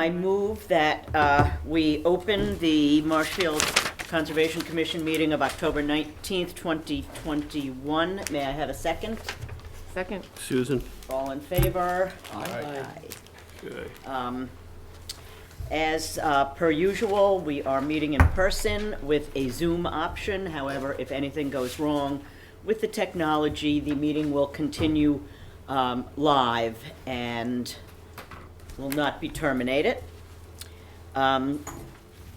I move that we open the Marshfield Conservation Commission meeting of October 19th, 2021. May I have a second? Second. Susan? All in favor? Aye. Okay. As per usual, we are meeting in person with a Zoom option. However, if anything goes wrong with the technology, the meeting will continue live and will not be terminated. I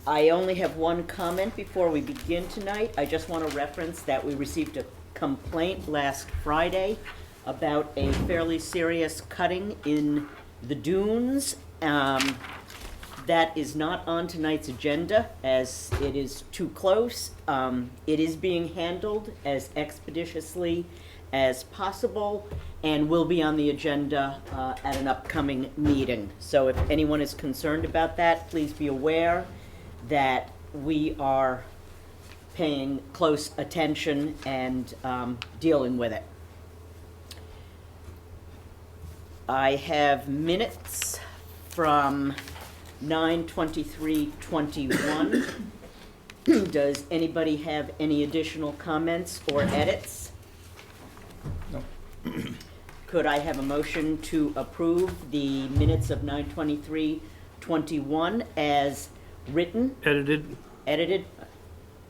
only have one comment before we begin tonight. I just want to reference that we received a complaint last Friday about a fairly serious cutting in the dunes. That is not on tonight's agenda as it is too close. It is being handled as expeditiously as possible and will be on the agenda at an upcoming meeting. So if anyone is concerned about that, please be aware that we are paying close attention and dealing with it. I have minutes from 9/23/21. Does anybody have any additional comments or edits? No. Could I have a motion to approve the minutes of 9/23/21 as written, Edited? edited?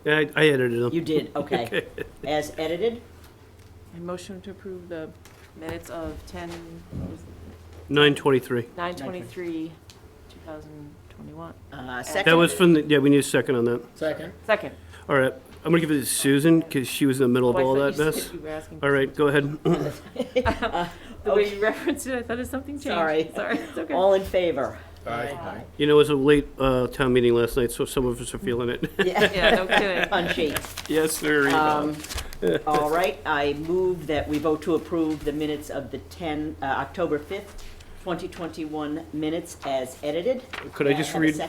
Yeah, I edited them. You did, okay. As edited? I motion to approve the minutes of 9:23. 9/23/2021. Second? That was from the, yeah, we need a second on that. Second. Second. All right, I'm gonna give it to Susan, because she was in the middle of Oh, I all thought that you mess. said you were asking. All right, go ahead. The way you referenced it, I thought something changed. Sorry. Sorry, it's okay. All in favor? Aye. You know, it was a late town meeting last night, so some of us are feeling it. Yeah, no kidding. Punchy. Yes, sir. All right, I move that we vote to approve the minutes of the October 5th, 2021 minutes as edited. Could I May just have a read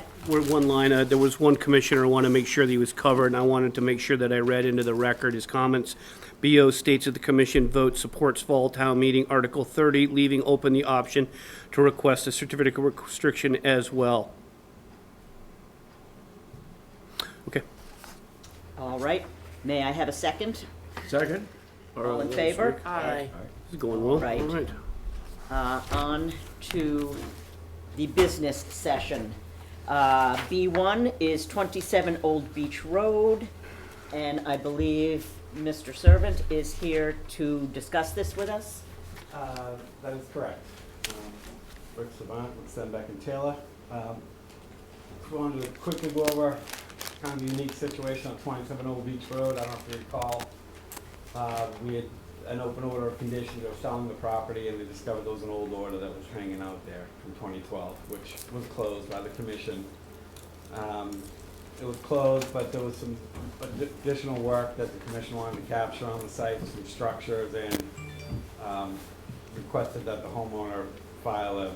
one line? There was one commissioner I want to make sure that he was covered, and I wanted to make sure that I read into the record his comments. BO states that the commission vote supports fall town meeting Article 30, leaving open the option to request a certificate of restriction as well. Okay. All right, may I have a second? Second. All in favor? Aye. This is going well. Right. All right. On to the business session. B1 is 27 Old Beach Road, and I believe Mr. Servant is here to discuss this with us. That is correct. Rick Savant with Stenbeck and Taylor. Just wanted to quickly go over kind of a unique situation on 27 Old Beach Road. I don't know if you recall. We had an open order of conditions. They were selling the property, and they discovered there was an old order that was hanging out there from 2012, which was closed by the commission. It was closed, but there was some additional work that the commission wanted to capture on the site, some structures, and requested that the homeowner file a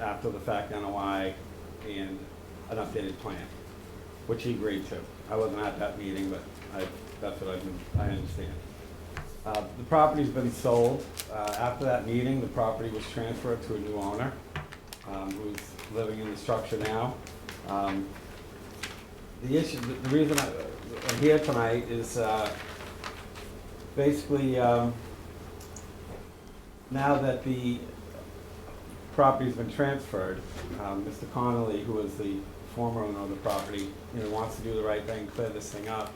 after-the-fact NOI and an updated plan, which he agreed to. I wasn't at that meeting, but that's what I understand. The property's been sold. After that meeting, the property was transferred to a new owner who's living in the structure now. The issue, the reason I'm here tonight is basically now that the property's been transferred, Mr. Connolly, who is the former owner of the property, wants to do the right thing, clear this thing up.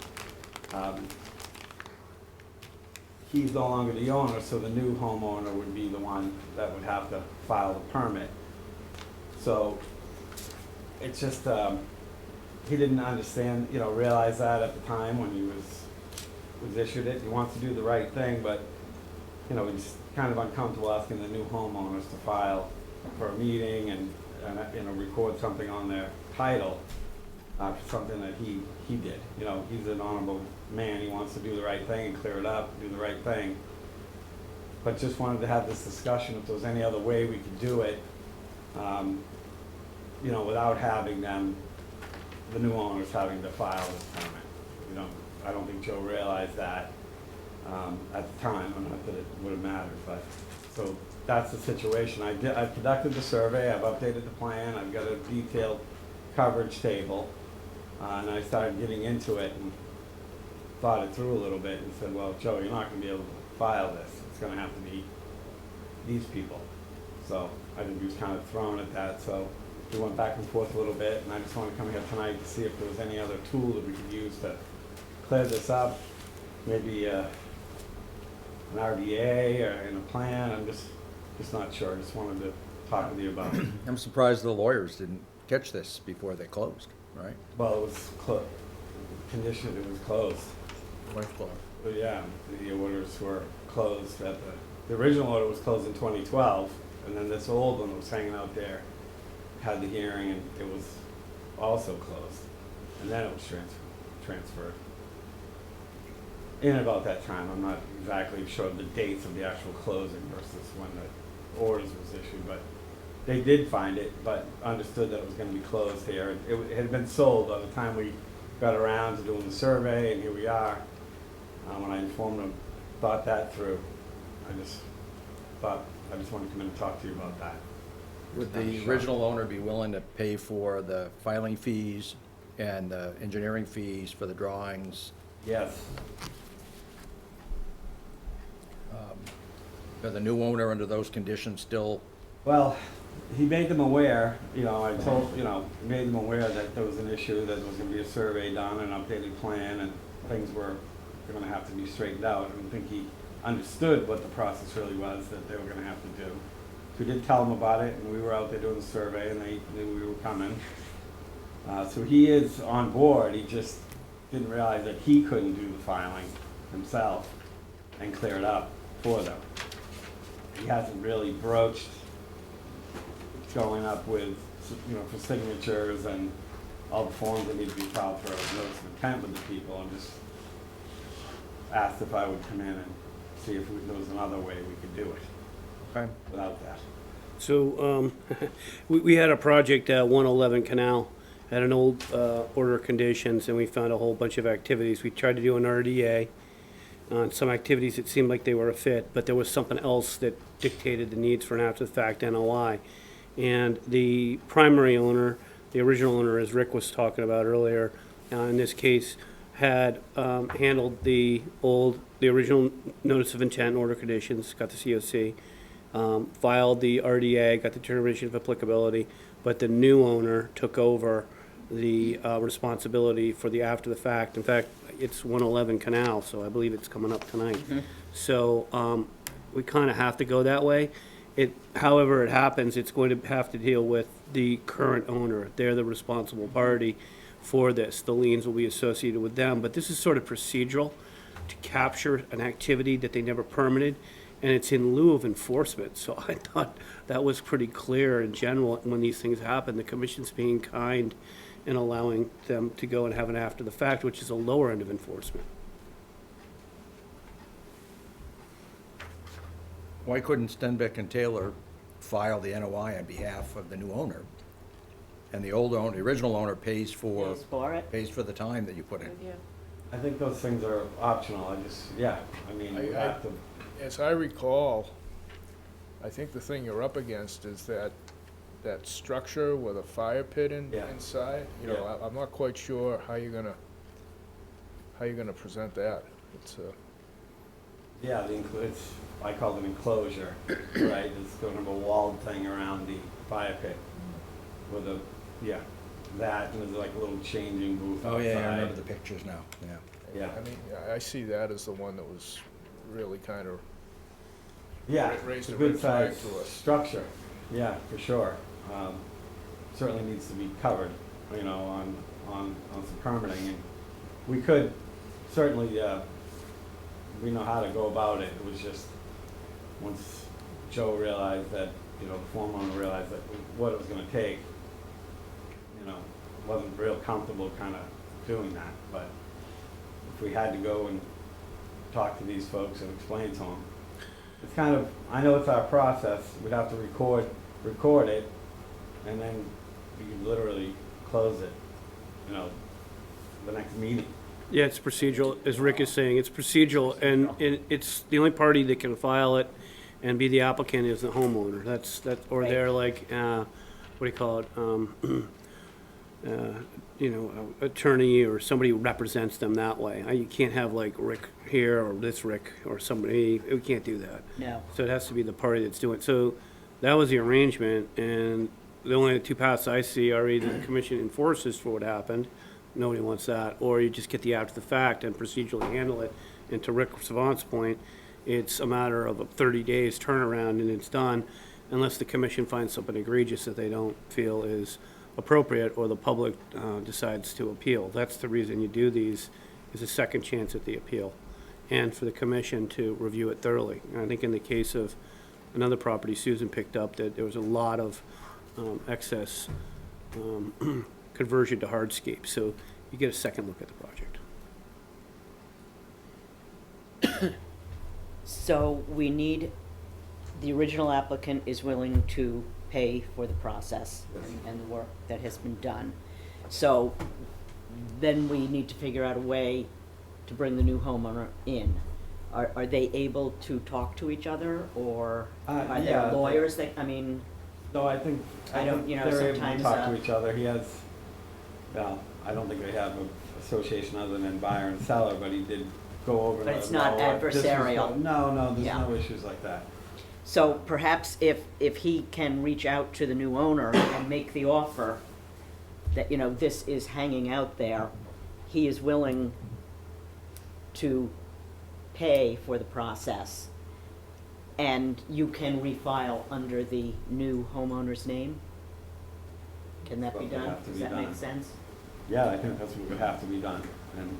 He's no longer the owner, so the new homeowner would be the one that would have to file the permit. So it's just, he didn't understand, realize that at the time when he was issued it. He wants to do the right thing, but, he's kind of uncomfortable asking the new homeowners to file for a meeting and record something on their title for something that he did. He's an honorable man. He wants to do the right thing and clear it up, do the right thing. But just wanted to have this discussion if there was any other way we could do it, without having them, the new owners having to file this permit. I don't think Joe realized that at the time. I'm not that it would have mattered, but so that's the situation. I've conducted the survey, I've updated the plan, I've got a detailed coverage table. And I started getting into it and thought it through a little bit and said, well, Joe, you're not gonna be able to file this. It's gonna have to be these people. So I think he was kind of thrown at that, so we went back and forth a little bit, and I just wanted to come here tonight to see if there was any other tool that we could use to clear this up. Maybe an RDA or in a plan, I'm just not sure. I just wanted to talk with you about it. I'm surprised the lawyers didn't catch this before they closed, right? Well, it was conditioned, it was closed. But yeah, the orders were closed the original order was closed in 2012, and then this old one was hanging out there, had the hearing, and it was also closed. And then it was transferred. In about that time, I'm not exactly sure of the dates of the actual closing versus when the orders was issued, but they did find it, but understood that it was gonna be closed here. It had been sold by the time we got around to doing the survey, and here we are. When I informed them, thought that through. I just wanted to come in and talk to you about that. Would the original owner be willing to pay for the filing fees and the engineering fees for the drawings? Yes. Are the new owner under those conditions still? Well, he made them aware, I told, made them aware that there was an issue, that there was gonna be a survey done, an updated plan, and things were gonna have to be straightened out. I don't think he understood what the process really was that they were gonna have to do. So we did tell him about it, and we were out there doing the survey, and they knew we were coming. So he is on board, he just didn't realize that he couldn't do the filing himself and clear it up for them. He hasn't really broached going up with, for signatures and all the forms that need to be filed for a notice of intent with the people, and just asked if I would come in and see if there was another way we could do it Okay. without that. So, we had a project at 111 Canal, had an old order of conditions, and we found a whole bunch of activities. We tried to do an RDA on some activities that seemed like they were a fit, but there was something else that dictated the needs for an after-the-fact NOI. And the primary owner, the original owner, as Rick was talking about earlier, in this case, had handled the original notice of intent and order conditions, got the COC, filed the RDA, got the determination of applicability, but the new owner took over the responsibility for the after-the-fact. In fact, it's 111 Canal, so I believe it's coming up tonight. So we kind of have to go that way. However it happens, it's going to have to deal with the current owner. They're the responsible party for this. The liens will be associated with them, but this is sort of procedural to capture an activity that they never permitted, and it's in lieu of enforcement. So I thought that was pretty clear in general when these things happen. The commission's being kind and allowing them to go and have an after the fact, which is a lower end of enforcement. Why couldn't Stenbeck and Taylor file the NOI on behalf of the new owner? And the old owner, the original owner pays for Pays for it. the time that you put in. Yeah. I think those things are optional. You have to, As I recall, I think the thing you're up against is that structure with a fire pit Yeah. inside. Yeah. I'm not quite sure how you're gonna present that. It's yeah, I call it an enclosure, right? It's sort of a walled thing around the fire pit with that, and there's like a little changing booth outside. Oh, yeah, I remember the pictures now, yeah. Yeah. I mean, I see that as the one that was really kind of, Yeah, raised it's a a good red flag sized to us. structure, yeah, for sure. Certainly needs to be covered, on some permitting, and we could certainly, we know how to go about it. It was just, once Joe realized that, the former owner realized that what it was gonna take, wasn't real comfortable kind of doing that, but if we had to go and talk to these folks and explain to them, it's kind of, I know it's our process, we'd have to record it, and then we could literally close it, the next meeting. Yeah, it's procedural, as Rick is saying, it's procedural, and it's the only party that can file it and be the applicant is the homeowner. Or Right. they're like, what do you call it? Attorney or somebody who represents them that way. You can't have like Rick here or this Rick or somebody, we can't do that. No. So it has to be the party that's doing it. So that was the arrangement, and the only two paths I see are either the commission enforces for what happened, nobody wants that, or you just get the after the fact and procedurally handle it. And to Rick Savant's point, it's a matter of 30 days turnaround and it's done, unless the commission finds something egregious that they don't feel is appropriate or the public decides to appeal. That's the reason you do these, is a second chance at the appeal, and for the commission to review it thoroughly. And I think in the case of another property Susan picked up, that there was a lot of excess conversion to hardscape, so you get a second look at the project. So we need, the original applicant is willing to pay for the process and the work that has been done. So then we need to figure out a way to bring the new homeowner in. Are they able to talk to each other, or are yeah, there lawyers that, I mean, No, I think I don't- you know, they're able to sometimes, talk to each other. He has, well, I don't think they have an association other than buyer and seller, but he did go over. But it's not adversarial. No, there's Yeah. no issues like that. so perhaps if he can reach out to the new owner and make the offer that, you know, this is hanging out there, he is willing to pay for the process, and you can refile under the new homeowner's name? Can that be Well, it would done? have to Does be that make done. sense? Yeah, I think that's what would have to be done. And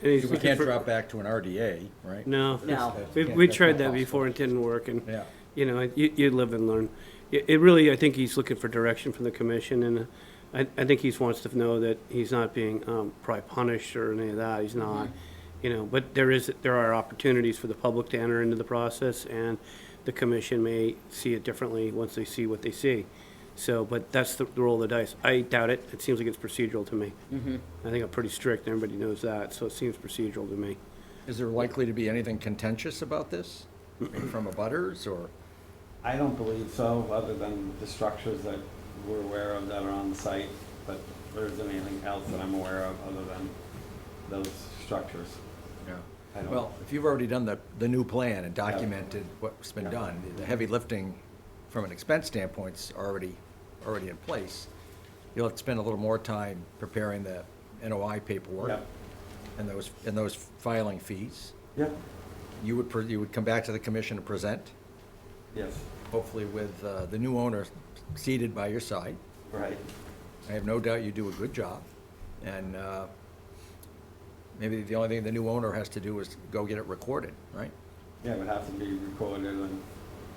And he's We looking can't for- drop back to an RDA, right? No. No. We tried that before, it didn't work, and, Yeah. you know, you live and learn. It really, I think he's looking for direction from the commission, and I think he wants to know that he's not being probably punished or any of that, he's not. You know, but there are opportunities for the public to enter into the process, and the commission may see it differently once they see what they see. So, but that's the roll of the dice. I doubt it, it seems like it's procedural to me. I think I'm pretty strict, and everybody knows that, so it seems procedural to me. Is there likely to be anything contentious about this from abutters, or? I don't believe so, other than the structures that we're aware of that are on the site, but there isn't anything else that I'm aware of other than those structures. Yeah. I don't- Well, if you've already done the new plan and documented what's been Yeah. done, the heavy lifting from an expense standpoint's already in place. You'll have to spend a little more time preparing the NOI paperwork Yep, and those filing fees. yep, You would come back to the commission and present, yes, hopefully with the new owner seated by your side. right. I have no doubt you do a good job, and maybe the only thing the new owner has to do is go get it recorded, right? Yeah, it would have to be recorded and,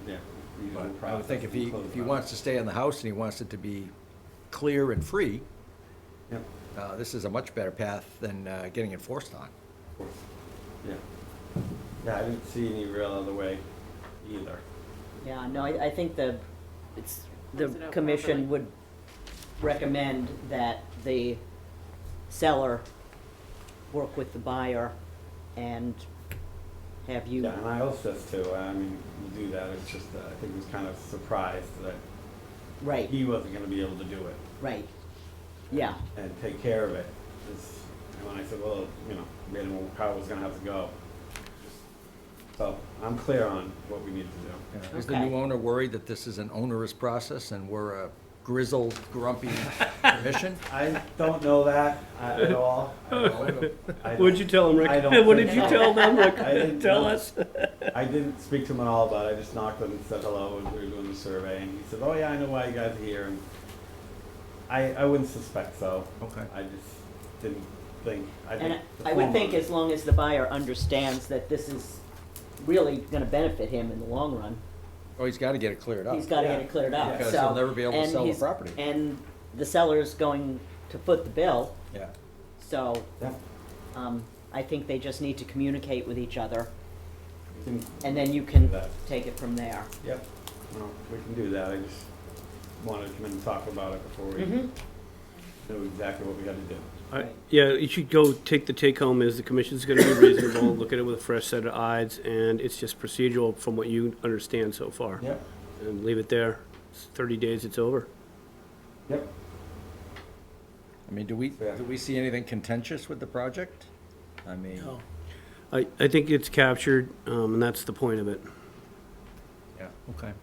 yeah. usual But I would process think if and he closed out. wants to stay in the house and he wants it to be clear and free, Yep, this is a much better path than getting enforced on. of course, yeah. Yeah, I didn't see any real other way either. Yeah, no, I think the Close it out commission properly. would recommend that the seller work with the buyer and have you, Yeah, and I also says too, I mean, we'll do that, it's just, I think he was kind of surprised that right, he wasn't gonna be able to do it right, yeah, and take care of it. And when I said, well, you know, we didn't know how it was gonna have to go. So, I'm clear on what we need to do. Is the Okay. new owner worried that this is an onerous process and we're a grizzled, grumpy commission? I don't know that at all. I What'd you tell him, Rick? I don't What did think you so. tell them, Rick? I didn't Tell know. us. I didn't speak to him at all about it, I just knocked on and said hello, and we were doing the survey, and he said, oh yeah, I know why you guys are here, and I wouldn't suspect so. Okay. I just didn't think, I and think. the I would think homeowner- as long as the buyer understands that this is really gonna benefit him in the long run, Oh, he's got to get it cleared up. he's gotta get Yeah. it cleared up, so. Because he'll never be able to and sell the he's- property. And the seller's going to foot the bill, Yeah. so, Yeah. I think they just need to communicate with each other, we can and then you can do that. take it from there. Yep, well, we can do that, I just wanted to come in and talk about it before we. Mhm. know exactly what we gotta do. Yeah, you should go take the take-home is the commission's gonna be reasonable, look at it with a fresh set of eyes, and it's just procedural from what you understand so far. Yep, And leave it there. It's 30 days, it's over. yep. I mean, do we see anything contentious with the project? I mean, I think it's captured, and that's the point of it. yeah, okay.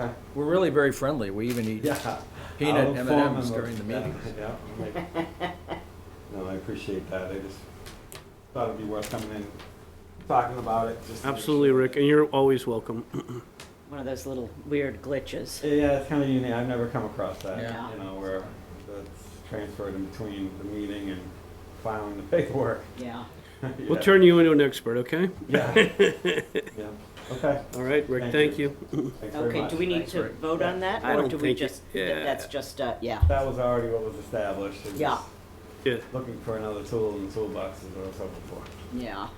Okay. We're really very friendly. We even eat Yeah. peanut I'll inform M&Ms him of during the that. meetings. Yeah. No, I appreciate that. I just thought it'd be worth coming in, talking about it. Just to make Absolutely, sure. Rick, and you're always welcome. One of those little weird glitches. Yeah, it's kind of unique. I've never come across that. Yeah. You know, where it's transferred in between the meeting and filing the paperwork. Yeah. We'll turn you into an expert, okay? Yeah. Yeah. Okay. All right, Rick, Thank thank you. you. Thanks very Okay, much. do we need Thanks, to Rick. vote on that? I Or don't do we think it- just, yeah. that's just, yeah, That was already what was established. It was yeah, Yeah, looking for another tool in the toolbox is what I was hoping for. yeah.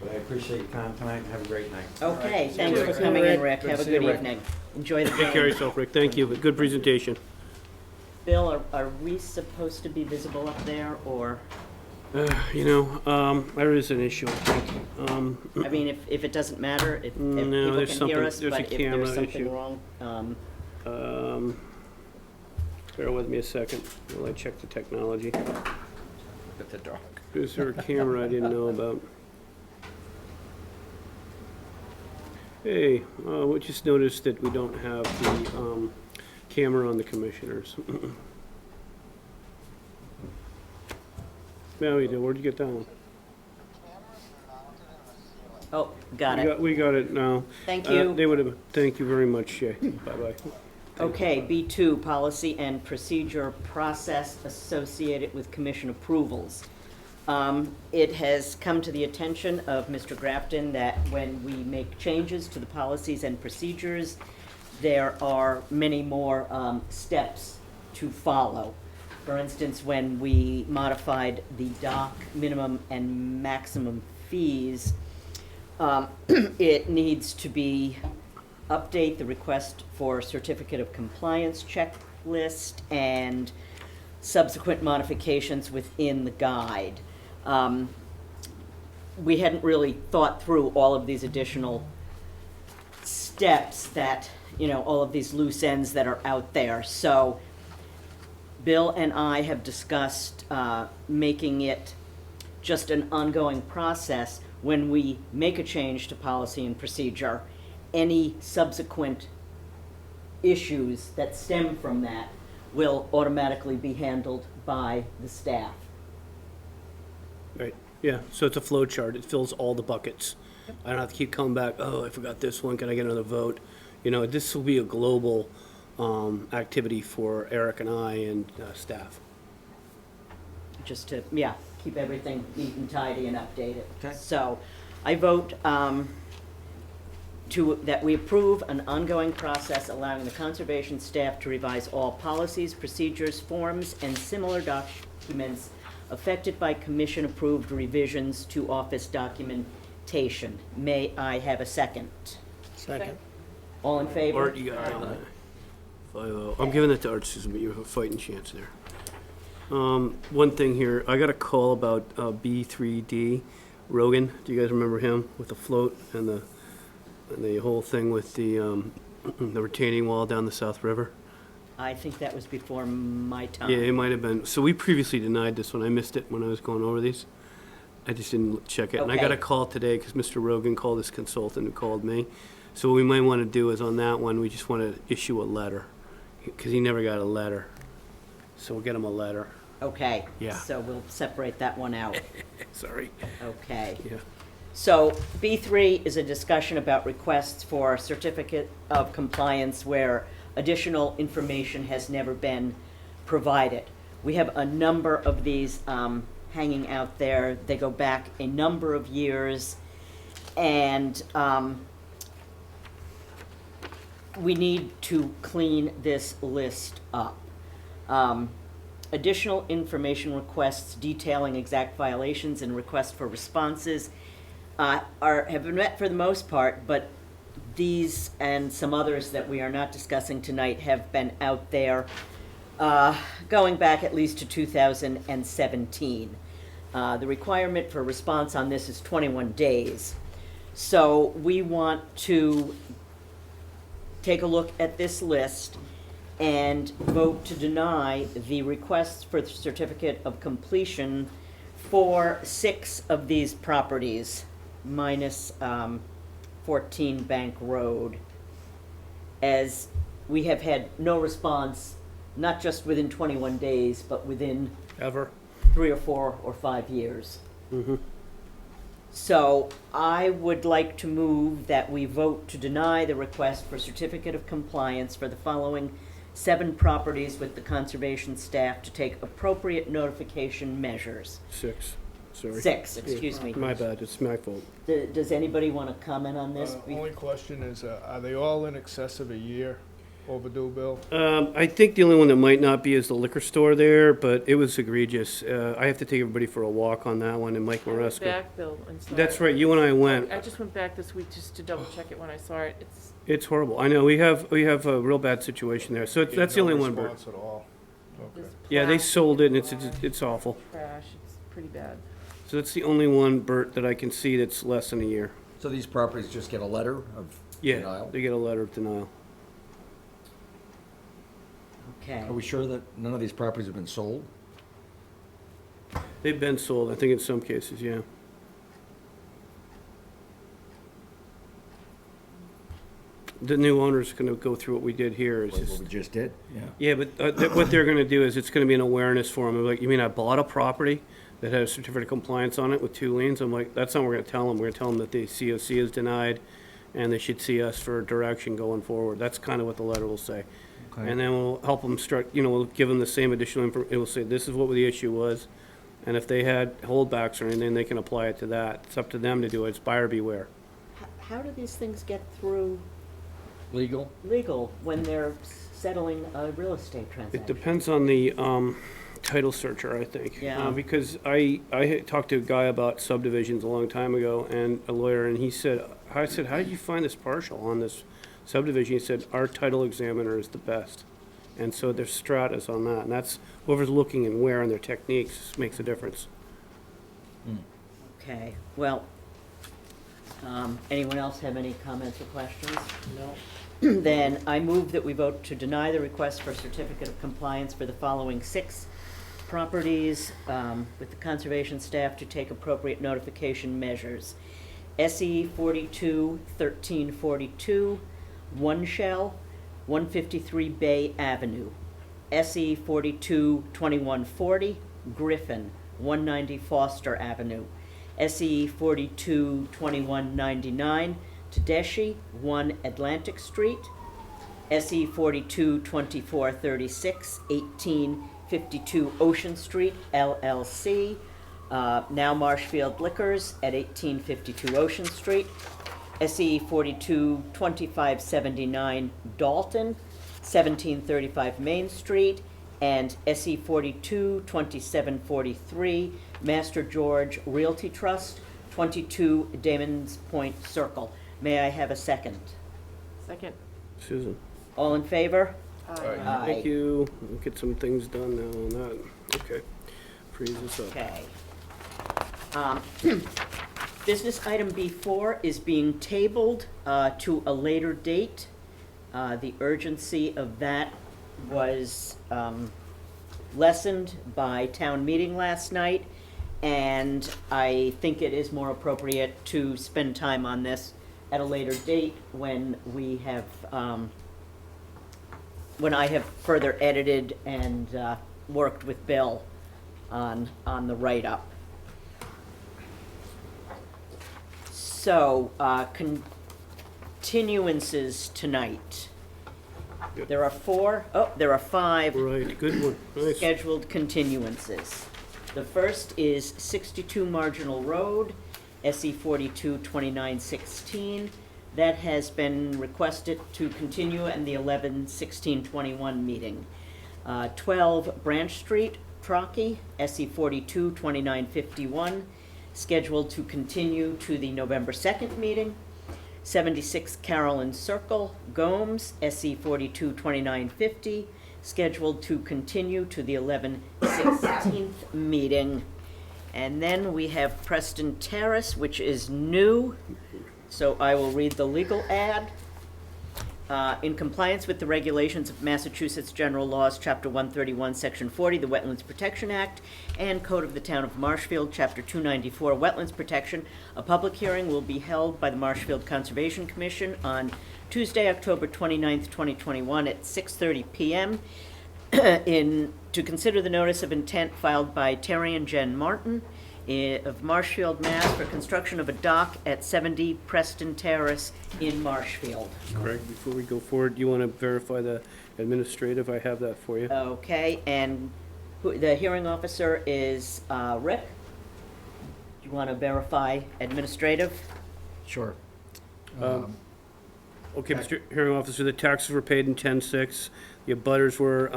But I appreciate your time tonight and have a great night. Okay, See thanks you, for Rick. coming in, Rick. Rick. Good Have to a see you, good Rick. evening. Enjoy the take care of game. yourself, Rick, thank you, good presentation. Bill, are we supposed to be visible up there, or, There is an issue, I think. I mean, if it doesn't matter, if No, people there's can hear something- us, there's a but if camera there's something issue. wrong, Bear with me a second while I check the technology. With the dog. Is there a camera I didn't know about? Hey, we just noticed that we don't have the camera on the commissioners. Yeah, we do. Where'd you get that one? oh, got it. We got it now. Thank They you. would have, thank you very much, Shay. Bye-bye. Okay, B2, policy and procedure process associated with commission approvals. It has come to the attention of Mr. Grafton that when we make changes to the policies and procedures, there are many more steps to follow. For instance, when we modified the dock minimum and maximum fees, it needs to be update the request for certificate of compliance checklist and subsequent modifications within the guide. We hadn't really thought through all of these additional steps that, all of these loose ends that are out there. So Bill and I have discussed making it just an ongoing process. When we make a change to policy and procedure, any subsequent issues that stem from that will automatically be handled by the staff. Right, yeah, so it's a flow chart. It fills all the buckets. I don't have to keep coming back, oh, I forgot this one, can I get another vote? This will be a global activity for Eric and I and staff. Just to, keep everything neat and tidy and updated. Okay. So I vote that we approve an ongoing process allowing the conservation staff to revise all policies, procedures, forms, and similar documents affected by commission-approved revisions to office documentation. May I have a second? Second. All in favor? Art, you got it. 5-0. I'm giving it to Art, Susan, but you have a fighting chance there. One thing here, I got a call about B3D, Rogan. Do you guys remember him with the float and the whole thing with the retaining wall down the South River? I think that was before my time. Yeah, it might have been. So we previously denied this one. I missed it when I was going over these. I just didn't check it. And I got Okay. a call today because Mr. Rogan called his consultant who called me. So what we might want to do is on that one, we just want to issue a letter because he never got a letter. So we'll get him a letter. Okay. Yeah. So we'll separate that one out. Sorry. Okay. Yeah. So B3 is a discussion about requests for certificate of compliance where additional information has never been provided. We have a number of these hanging out there. They go back a number of years, and we need to clean this list up. Additional information requests detailing exact violations and requests for responses have been met for the most part, but these and some others that we are not discussing tonight have been out there going back at least to 2017. The requirement for response on this is 21 days. So we want to take a look at this list and vote to deny the requests for the certificate of completion for 6 of these properties, minus 14 Bank Road, as we have had no response, not just within 21 days, but within Ever? 3 or 4 or 5 years. Mm-hmm. So I would like to move that we vote to deny the request for certificate of compliance for the following 7 properties with the conservation staff to take appropriate notification measures. 6, sorry. 6, excuse me. My bad, it's my fault. Does anybody want to comment on this? Only question is, are they all in excess of a year overdue, Bill? I think the only one that might not be is the liquor store there, but it was egregious. I have to take everybody for a walk on that one, and Mike I went Maresca. back, Bill, and saw That's it. right, you and I went. I just went back this week just to double check it when I saw it. It's horrible. I know, we have a real bad situation there, so that's the only one, Bert. No response at all. Okay. There's Yeah, they plastic, sold it, and it's awful. trash, it's pretty bad. So that's the only one, Bert, that I can see that's less than a year. So these properties just get a letter of Yeah, denial? they get a letter of denial. Okay. Are we sure that none of these properties have been sold? They've been sold, I think in some cases, yeah. The new owner's gonna go through what we did here. It's What just, we just did? Yeah. yeah, but what they're gonna do is it's gonna be an awareness for them. Like, you mean I bought a property that has a certificate of compliance on it with 2 liens? I'm like, that's not what we're gonna tell them. We're gonna tell them that the COC is denied and they should see us for direction going forward. That's kind of what the letter will say. Okay. And then we'll help them start, we'll give them the same additional info. It will say, this is what the issue was. And if they had holdbacks or anything, they can apply it to that. It's up to them to do it. It's buyer beware. How do these things get through Legal? legal when they're settling a real estate It transaction? depends on the title searcher, I think. Yeah. Because I had talked to a guy about subdivisions a long time ago, and a lawyer, and I said, how did you find this partial on this subdivision? He said, our title examiner is the best. And so there's stratas on that, and that's, whoever's looking and where and their techniques makes a difference. Okay, well, anyone else have any comments or questions? No. Then I move that we vote to deny the request for certificate of compliance for the following 6 properties with the conservation staff to take appropriate notification measures. SE 42 1342, One Shell, 153 Bay Avenue. SE 42 2140, Griffin, 190 Foster Avenue. SE 42 2199, Tedeschi, 1 Atlantic Street. SE 42 2436, 1852 Ocean Street, LLC. Now Marshfield Liquors at 1852 Ocean Street. SE 42 2579 Dalton, 1735 Main Street. And SE 42 2743 Master George Realty Trust, 22 Damon's Point Circle. May I have a second? Second. Susan? All in favor? Aye. Thank you. We'll get some things done now on that. Okay. Freeze this up. Okay. Business item B4 is being tabled to a later date. The urgency of that was lessened by town meeting last night, and I think it is more appropriate to spend time on this at a later date when we have, when I have further edited and worked with Bill on the write-up. So, continuances tonight. Yep. There are 5 Right, good one. Nice. scheduled continuances. The first is 62 Marginal Road, SE 42 2916. That has been requested to continue in the 11/16/21 meeting. 12 Branch Street, Trockey, SE 42 2951, scheduled to continue to the November 2nd meeting. 76 Carolyn Circle, Gomes, SE 42 2950, scheduled to continue to the 11/16 meeting. And then we have Preston Terrace, which is new, so I will read the legal ad. In compliance with the regulations of Massachusetts General Laws, Chapter 131, Section 40, the Wetlands Protection Act, and Code of the Town of Marshfield, Chapter 294, Wetlands Protection, a public hearing will be held by the Marshfield Conservation Commission on Tuesday, October 29th, 2021, at 6:30 p.m. To consider the notice of intent filed by Terry and Jen Martin of Marshfield, Mass. For construction of a dock at 70 Preston Terrace in Marshfield. Greg, before we go forward, do you want to verify the administrative? I have that for you. Okay, and the hearing officer is Rick. Do you want to verify administrative? Sure. Okay, Mr. Hearing Officer, the taxes were paid in 10/6. The abutters were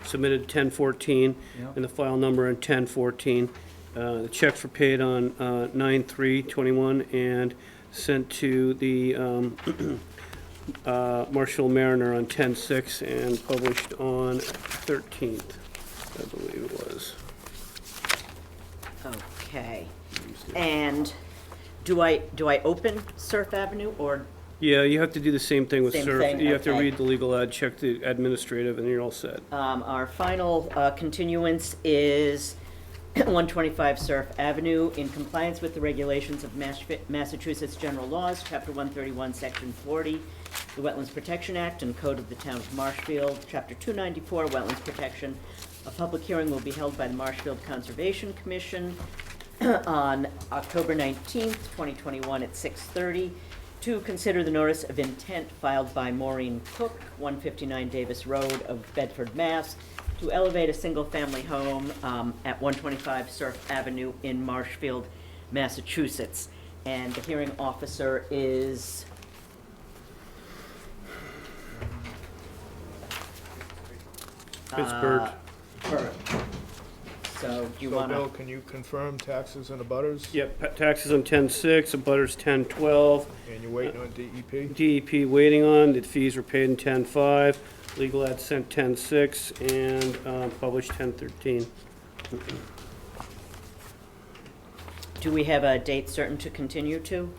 submitted 10/14, Yep. and the file number in 10/14. The checks were paid on 9/3/21 and sent to the Marshall Mariner on 10/6 and published on 13th, I believe it was. Okay. And do I open Surf Avenue or? Yeah, you have to do the same thing with Same SURF. thing, You have to okay. read the legal ad, check the administrative, and you're all set. Our final continuance is 125 Surf Avenue in compliance with the regulations of Massachusetts General Laws, Chapter 131, Section 40, the Wetlands Protection Act and Code of the Town of Marshfield, Chapter 294, Wetlands Protection. A public hearing will be held by the Marshfield Conservation Commission on October 19th, 2021 at 6:30 to consider the notice of intent filed by Maureen Cook, 159 Davis Road of Bedford, Mass., to elevate a single-family home at 125 Surf Avenue in Marshfield, Massachusetts. And the hearing officer is Pittsburgh. Bert. So do you So want Bill, to? can you confirm taxes and abutters? Yep, taxes on 10/6, abutters 10/12, And you're waiting on DEP? DEP waiting on, the fees were paid in 10/5, legal ad sent 10/6, and published 10/13. Do we have a date certain to continue to?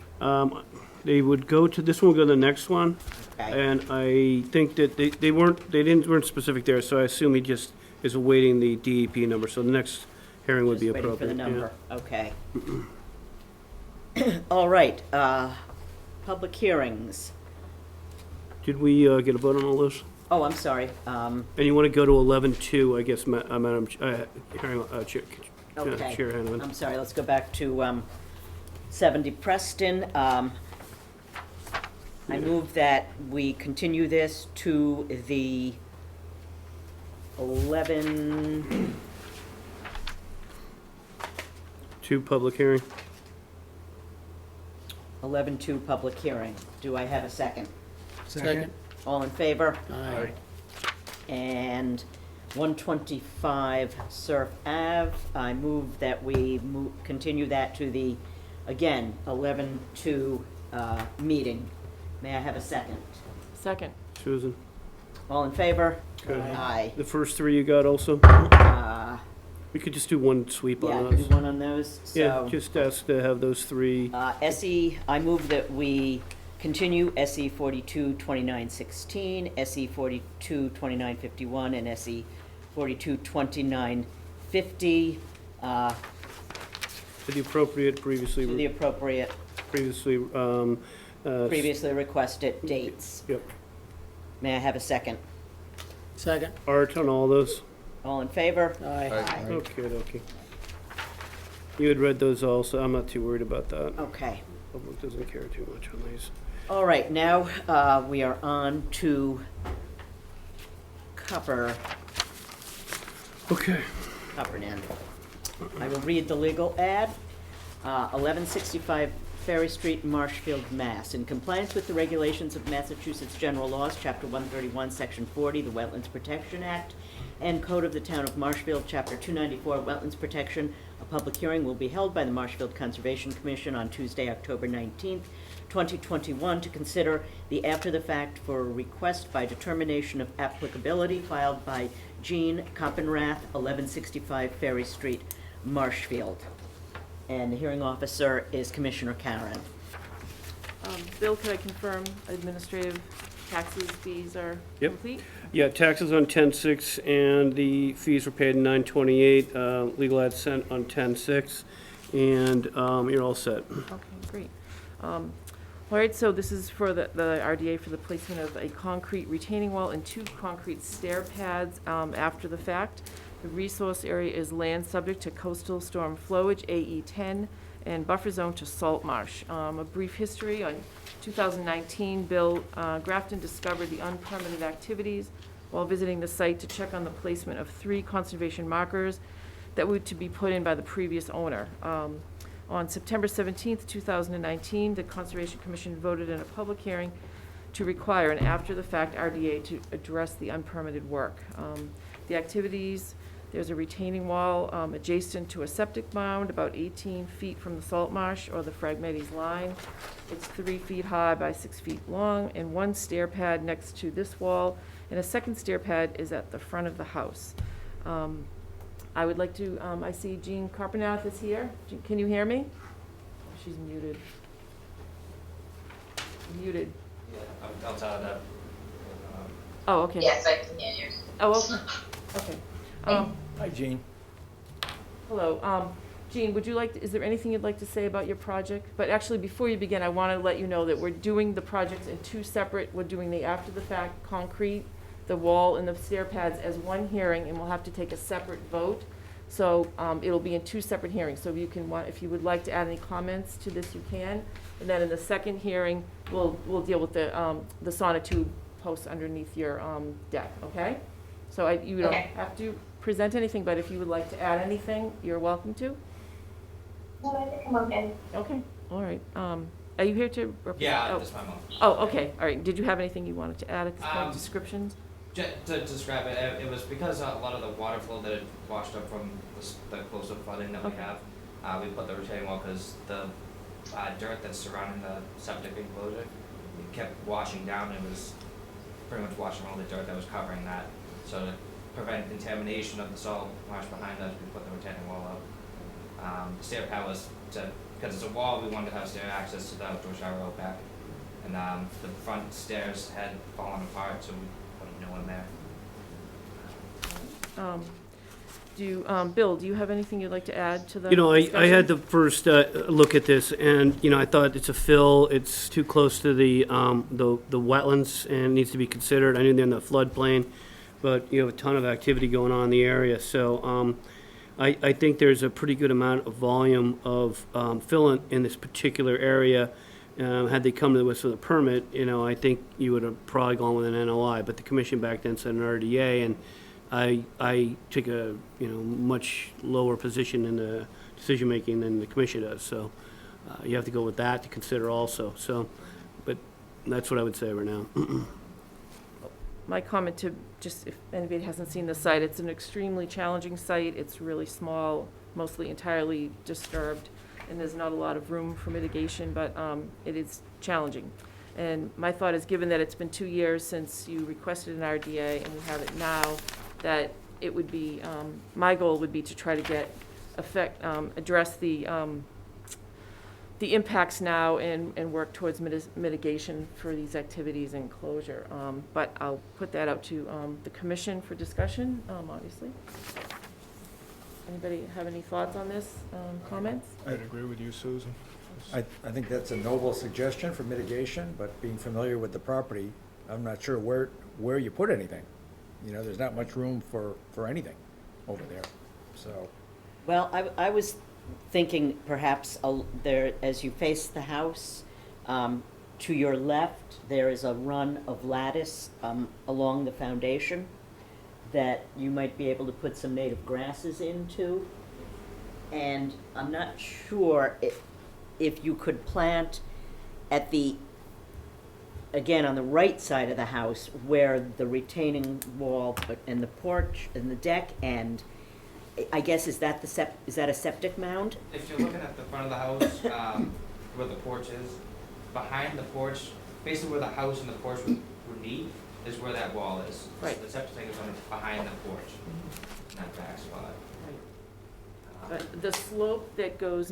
They would go to, this one would go to the next one, Okay. and I think that they weren't specific there, so I assume he just is awaiting the DEP number, so the next hearing would be Just waiting appropriate. for the yeah. number, okay. All right, public hearings. Did we get a vote on all this? Oh, I'm sorry. And you want to go to 11-2, I guess, Madam Chair, Okay. Chair Hanneman. I'm sorry, let's go back to 70 Preston. I move that we continue this to the 11, 2 public hearing. 11-2 public hearing. Do I have a second? Second. All in favor? Aye. And 125 Surf Ave, I move that we continue that to the, again, 11-2 meeting. May I have a second? Second. Susan? All in favor? Okay. Aye. The first 3 you got also? We could just do one sweep Yeah, on do those. one on those, Yeah, so. just ask to have those 3. SE, I move that we continue SE 42-2916, SE 42-2951, and SE 42-2950, To the appropriate to the appropriate previously, previously requested dates. Yep. May I have a second? Second. Art on all those? All in favor? Aye. Okay, okay. You had read those all, so I'm not too worried about that. Okay. Public doesn't care too much on these. All right, now we are on to cover Okay. Heffernan. I will read the legal ad. 1165 Ferry Street, Marshfield, Mass. In compliance with the regulations of Massachusetts General Laws, Chapter 131, Section 40, the Wetlands Protection Act, and Code of the Town of Marshfield, Chapter 294, Wetlands Protection, a public hearing will be held by the Marshfield Conservation Commission on Tuesday, October 19th, 2021, to consider the after-the-fact for a request by determination of applicability filed by Jean Coppenrath, 1165 Ferry Street, Marshfield. And the hearing officer is Commissioner Karen. Bill, could I confirm administrative taxes, fees are Yep. complete? Yeah, taxes on 10/6, and the fees were paid 9/28, legal ad sent on 10/6, and you're all set. Okay, great. All right, so this is for the RDA for the placement of a concrete retaining wall and 2 concrete stair pads after the fact. The resource area is land subject to coastal storm flowage, AE 10, and buffer zone to salt marsh. A brief history: on 2019, Bill Grafton discovered the unpermitted activities while visiting the site to check on the placement of 3 conservation markers that were to be put in by the previous owner. On September 17th, 2019, the Conservation Commission voted in a public hearing to require an after-the-fact RDA to address the unpermitted work. The activities: there's a retaining wall adjacent to a septic mound about 18 feet from the salt marsh or the Phragmites line. It's 3 feet high by 6 feet long, and 1 stair pad next to this wall, and a second stair pad is at the front of the house. I would like to, I see Jean Carpenath is here. Can you hear me? Oh, she's muted. Muted. I'll tell that. Oh, okay. Yes, I can hear you. Oh, okay. Okay. Hi, Gene. Hello. Jean, would you like, is there anything you'd like to say about your project? But actually, before you begin, I want to let you know that we're doing the projects in 2 separate, we're doing the after-the-fact concrete, the wall and the stair pads as 1 hearing, and we'll have to take a separate vote. So it'll be in 2 separate hearings. So if you would like to add any comments to this, you can. And then in the second hearing, we'll deal with the sonotube posts underneath your deck, okay? So you don't Okay. have to present anything, but if you would like to add anything, you're welcome to. No, I think I'm okay. Okay, all right. Are you here to represent? Yeah, oh. that's my mom. Oh, okay, all right. Did you have anything you wanted to add at this point, descriptions? To describe it, it was because a lot of the water flow that had washed up from the coastal flooding that we Okay. have, we put the retaining wall because the dirt that's surrounding the septic enclosure, it kept washing down. It was pretty much washing all the dirt that was covering that. So to prevent contamination of the salt marsh behind us, we put the retaining wall up. The stair pad was because it's a wall, we wanted to have stair access to the outdoor shower out back. And the front stairs had fallen apart, so we put a new one there. Bill, do you have anything you'd like to add to the You know, I had discussion? the first look at this, and, you know, I thought it's a fill, it's too close to the wetlands, and needs to be considered. I knew they're in the floodplain, but you have a ton of activity going on in the area, so I think there's a pretty good amount of volume of fill in this particular area. Had they come to us with a permit, you know, I think you would have probably gone with an NOI, but the commission back then said an RDA, and I took a, you know, much lower position in the decision-making than the commission does, so you have to go with that to consider also, so, but that's what I would say right now. My comment to, just if anybody hasn't seen the site, it's an extremely challenging site. It's really small, mostly entirely disturbed, and there's not a lot of room for mitigation, but it is challenging. And my thought is, given that it's been 2 years since you requested an RDA and we have it now, that it would be, my goal would be to try to address the impacts now and work towards mitigation for these activities and closure. But I'll put that out to the commission for discussion, obviously. Anybody have any thoughts on this, comments? I'd agree with you, Susan. I think that's a noble suggestion for mitigation, but being familiar with the property, I'm not sure where you put anything. You know, there's not much room for anything over there, so. Well, I was thinking perhaps there, as you face the house, to your left, there is a run of lattice along the foundation that you might be able to put some native grasses into. And I'm not sure if you could plant at the, again, on the right side of the house where the retaining wall and the porch and the deck end, I guess, is that a septic mound? If you're looking at the front of the house, where the porch is, bebehind the porch, basically where the house and the porch would meet, is where that wall is. Right. The septic tank is on behind the porch, in that back spot. But the slope that goes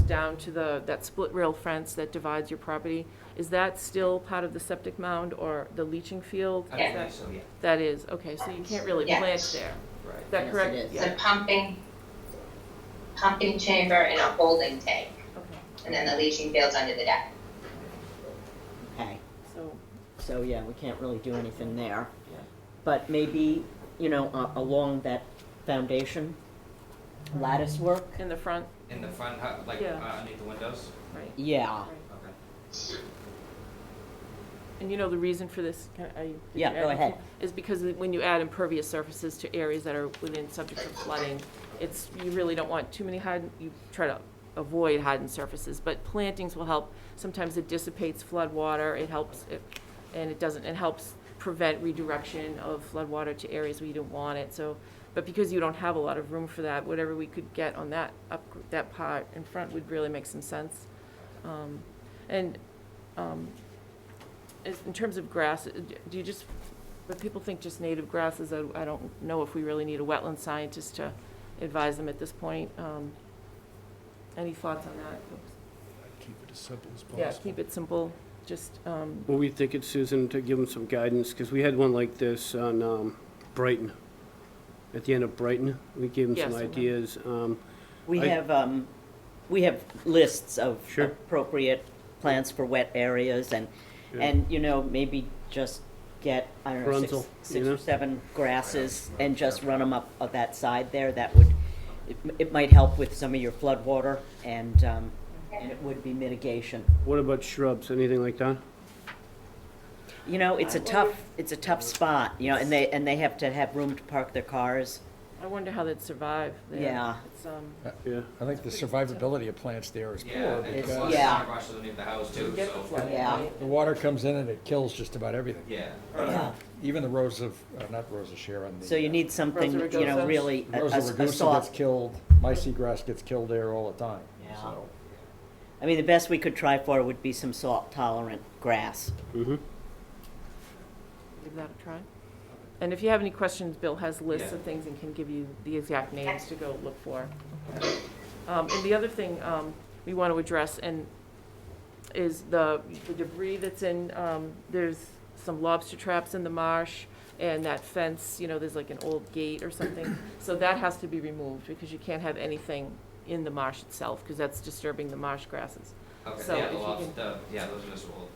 down to that split rail fence that divides your property, is that still part of the septic mound or the leaching field? I Is believe that- so, yeah. That is, okay, so you can't really Yeah. plant there. Right. Is that Yes, correct? it is. It's a pumping chamber and a holding tank, Okay, and then the leaching field's under the deck. Okay, so, so yeah, we can't really do anything there. yeah. But maybe, along that foundation, lattice work? In the front, In the front, like Yeah. underneath the windows? right. Yeah, Right. Okay. And you know the reason for this? Did Yeah, you go add- ahead. Is because when you add impervious surfaces to areas that are within subject to flooding, you really don't want too many you try to avoid hardened surfaces, but plantings will help. Sometimes it dissipates flood water, it helps, it helps prevent redirection of flood water to areas where you don't want it, so. But because you don't have a lot of room for that, whatever we could get on that part in front would really make some sense. In terms of grass, do you just, but people think just native grasses, I don't know if we really need a wetland scientist to advise them at this point. Any thoughts on that? Keep it as simple as possible. Yeah, keep it simple, just, What were you thinking, Susan, to give them some guidance? Because we had one like this on Brighton, at the end of Brighton. We gave them some Yes, I remember. ideas. we I- have lists of Sure. appropriate plants for wet areas and, Yeah. maybe just get, I don't know, Frontal, six you or know? seven grasses and just run them up that side there. That would, it might help with some of your flood water and it would be mitigation. What about shrubs, anything like that? It's a tough spot, and they have to have room to park their cars. I wonder how they'd survive there. Yeah. It's, Yeah. I think the survivability of plants there is Yeah, poor and It's- there's a lot because of yeah. underbrush underneath the house too, get the so. flooding, Yeah. right? the water comes in and it kills just about everything. Yeah. Yeah. Even the rose of, not Rose of Sharon. So you need something, Rosa rugosa? really, Rose a of Ragusa gets soft. killed, my seagrass gets killed there all the time, Yeah. so. I mean, the best we could try for would be some salt-tolerant grass. Mm-hmm. Give that a try. And if you have any questions, Bill has lists Yeah. of things and can give you the exact names to go look for. And the other thing we want to address is the debris that's in, there's some lobster traps in the marsh, and that fence, there's like an old gate or something. So that has to be removed, because you can't have anything in the marsh itself, because that's disturbing the marsh grasses. Okay, So yeah, if the you lobster, yeah, those are just old.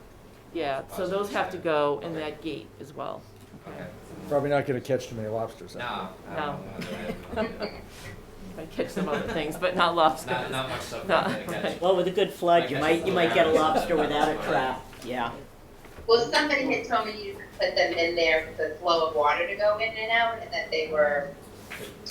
Yeah, so those have to go in that gate as well. Okay. Probably not gonna catch too many lobsters. No. I No. don't know. I catch some other things, but not lobsters. Not much stuff No, out there to catch. right. Well, with a good flood, I you guess might get a it's- lobster without a trap, yeah. Well, somebody had told me you could put them in there for the flow of water to go in and out, and that they were,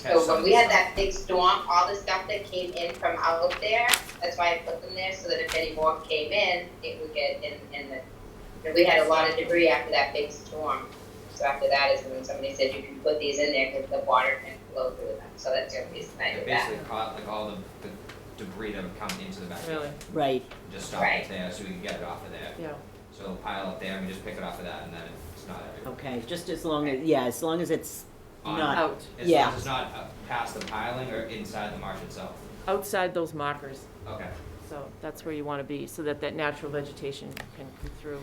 Catch so some when we had stuff. that big storm, all the stuff that came in from out there, that's why I put them there, so that if any more came in, it would get in the, we had a lot of debris after that big storm. So after that is when somebody said you can put these in there because the water can flow through them, so that's the only reason I It did that. basically caught like all the debris that would come into the backyard. Really, Right, Just stop Right. it there so we can get it off of there. yeah. So it'll pile up there and we just pick it off of that and then it's not everywhere. okay, just as long as it's On- not, Out, As Yeah. long as it's not past the piling or inside the marsh itself. outside those markers, Okay. so that's where you want to be, so that that natural vegetation can come through.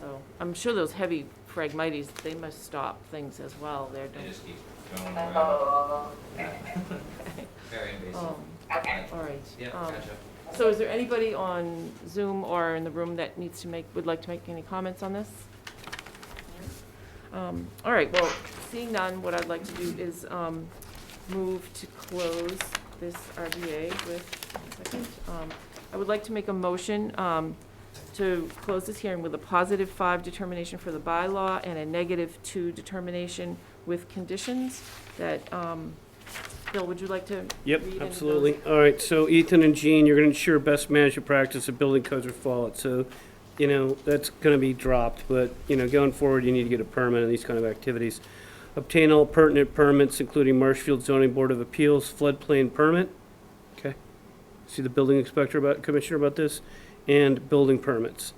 So, I'm sure those heavy Phragmites, they must stop things as well, they're They doing. just keep going around. Oh, Yeah. Very invasive. okay. All right. Yeah, Um, gotcha. So is there anybody on Zoom or in the room that would like to make any comments on this? All right, well, seeing none, what I'd like to do is move to close this RDA with, one second. I would like to make a motion to close this hearing with a positive 5 determination for the bylaw and a negative 2 determination with conditions that, Bill, would you like to read Yep, into those? absolutely. All right, so Ethan and Jean, you're gonna ensure best management practice of building codes are followed. So, that's gonna be dropped, but, going forward, you need to get a permit on these kind of activities. Obtain all pertinent permits, including Marshfield Zoning Board of Appeals floodplain permit. Okay. See the building inspector commissioner about this. and building permits.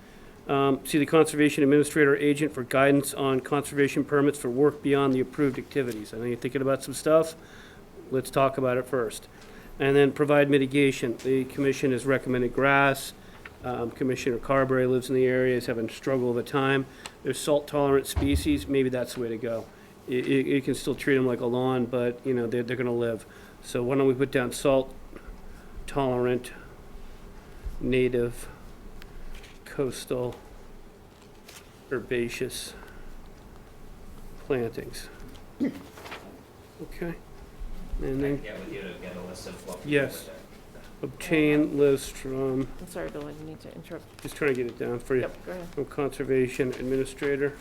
See the Conservation Administrator Agent for guidance on conservation permits for work beyond the approved activities. I know you're thinking about some stuff. Let's talk about it first. And then provide mitigation. The commission has recommended grass. Commissioner Carberry lives in the area, is having a struggle of a time. There's salt-tolerant species, maybe that's the way to go. You can still treat them like a lawn, but, you know, they're gonna live. So why don't we put down salt-tolerant, native, coastal, herbaceous plantings. Okay? And I then can get with you to get a list of what. we Yes. do with it. obtain list from, I'm sorry, Bill, I didn't need to interrupt. just trying to get it down for you. Yep, go ahead. From Conservation Administrator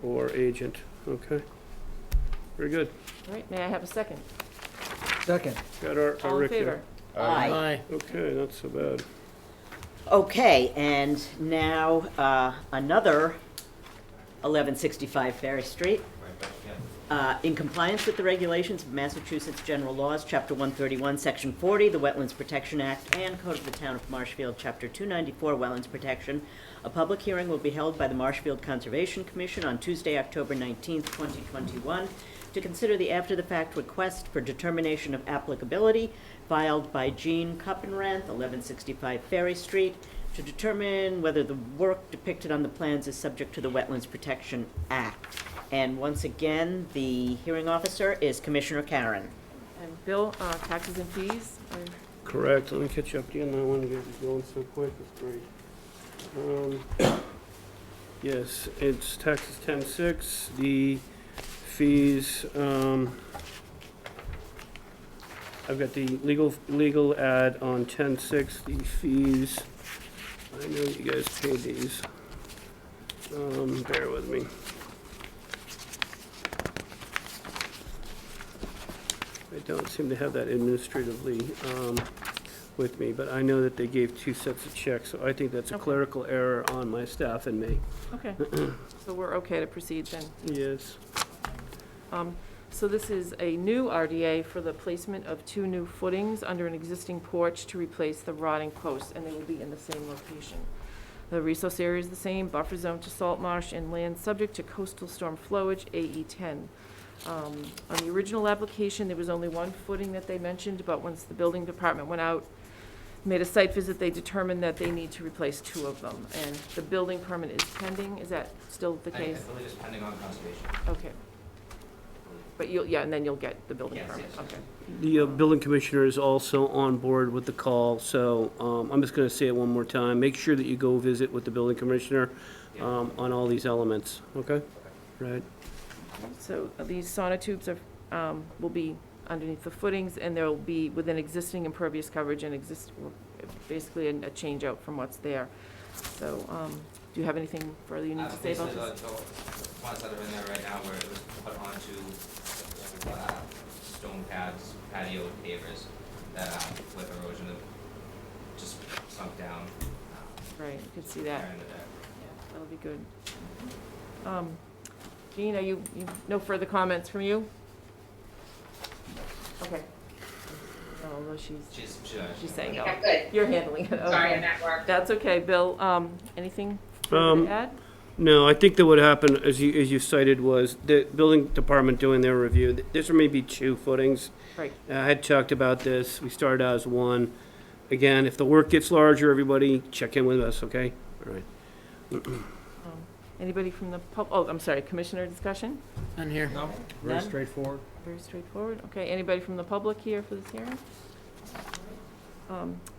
or Agent, okay? Very good. All right, may I have a second? Second. Got our All in Rick there. favor? Aye. Okay, not so bad. Okay, and now, another 1165 Ferry Street. Right, but, yeah. In compliance with the regulations of Massachusetts General Laws, Chapter 131, Section 40, the Wetlands Protection Act, and Code of the Town of Marshfield, Chapter 294, Wetlands Protection, a public hearing will be held by the Marshfield Conservation Commission on Tuesday, October 19th, 2021, to consider the after-the-fact request for determination of applicability filed by Jean Kuppenranth, 1165 Ferry Street, to determine whether the work depicted on the plans is subject to the Wetlands Protection Act. And once again, the hearing officer is Commissioner Karen. And Bill, taxes and fees? Correct, let me catch up to you on that one, you guys are going so quick, it's great. Yes, it's taxes 10-6, the fees, I've got the legal ad on 10-6, the fees, I know you guys paid these, bear with me. I don't seem to have that administratively with me, but I know that they gave 2 sets of checks, so I think that's a Okay. clerical error on my staff and me. Okay, so we're okay to proceed then. Yes. So this is a new RDA for the placement of 2 new footings under an existing porch to replace the rotting posts, and they will be in the same location. The resource area is the same, buffer zone to salt marsh, and land subject to coastal storm flowage, AE 10. On the original application, there was only 1 footing that they mentioned, but once the building department went out, made a site visit, they determined that they need to replace 2 of them. And the building permit is pending, is that still the I case? believe it's pending on conservation. Okay. But you'll, yeah, and then you'll get the building Yes, permit, yes, yes. okay. The building commissioner is also on board with the call, so I'm just going to say it one more time. Make sure that you go visit with the building commissioner on all these elements, okay? Right. So these sonotubes are, will be underneath the footings, and they'll be within existing impervious coverage and basically a change out from what's there. So, do you have anything further you need to say about Basically, this? the ones that are in there right now where it was put onto, stone pads, patio pavers, that, with erosion have just sunk down, Right, you can see there that. in the deck. Yeah, that'll be good. Jean, are you, no further comments from you? Okay. No, although she's saying no. I'm good. You're handling it, okay. Sorry, I'm at work. That's okay. Bill, anything further to add? No, I think that what happened, as you cited, was the building department doing their review. This may be 2 footings. Right. I had talked about this. We started out as 1. Again, if the work gets larger, everybody check in with us, okay? All right. Anybody from the oh, I'm sorry, commissioner discussion? None here. No. Very None? straightforward. Very straightforward. Okay, anybody from the public here for this hearing?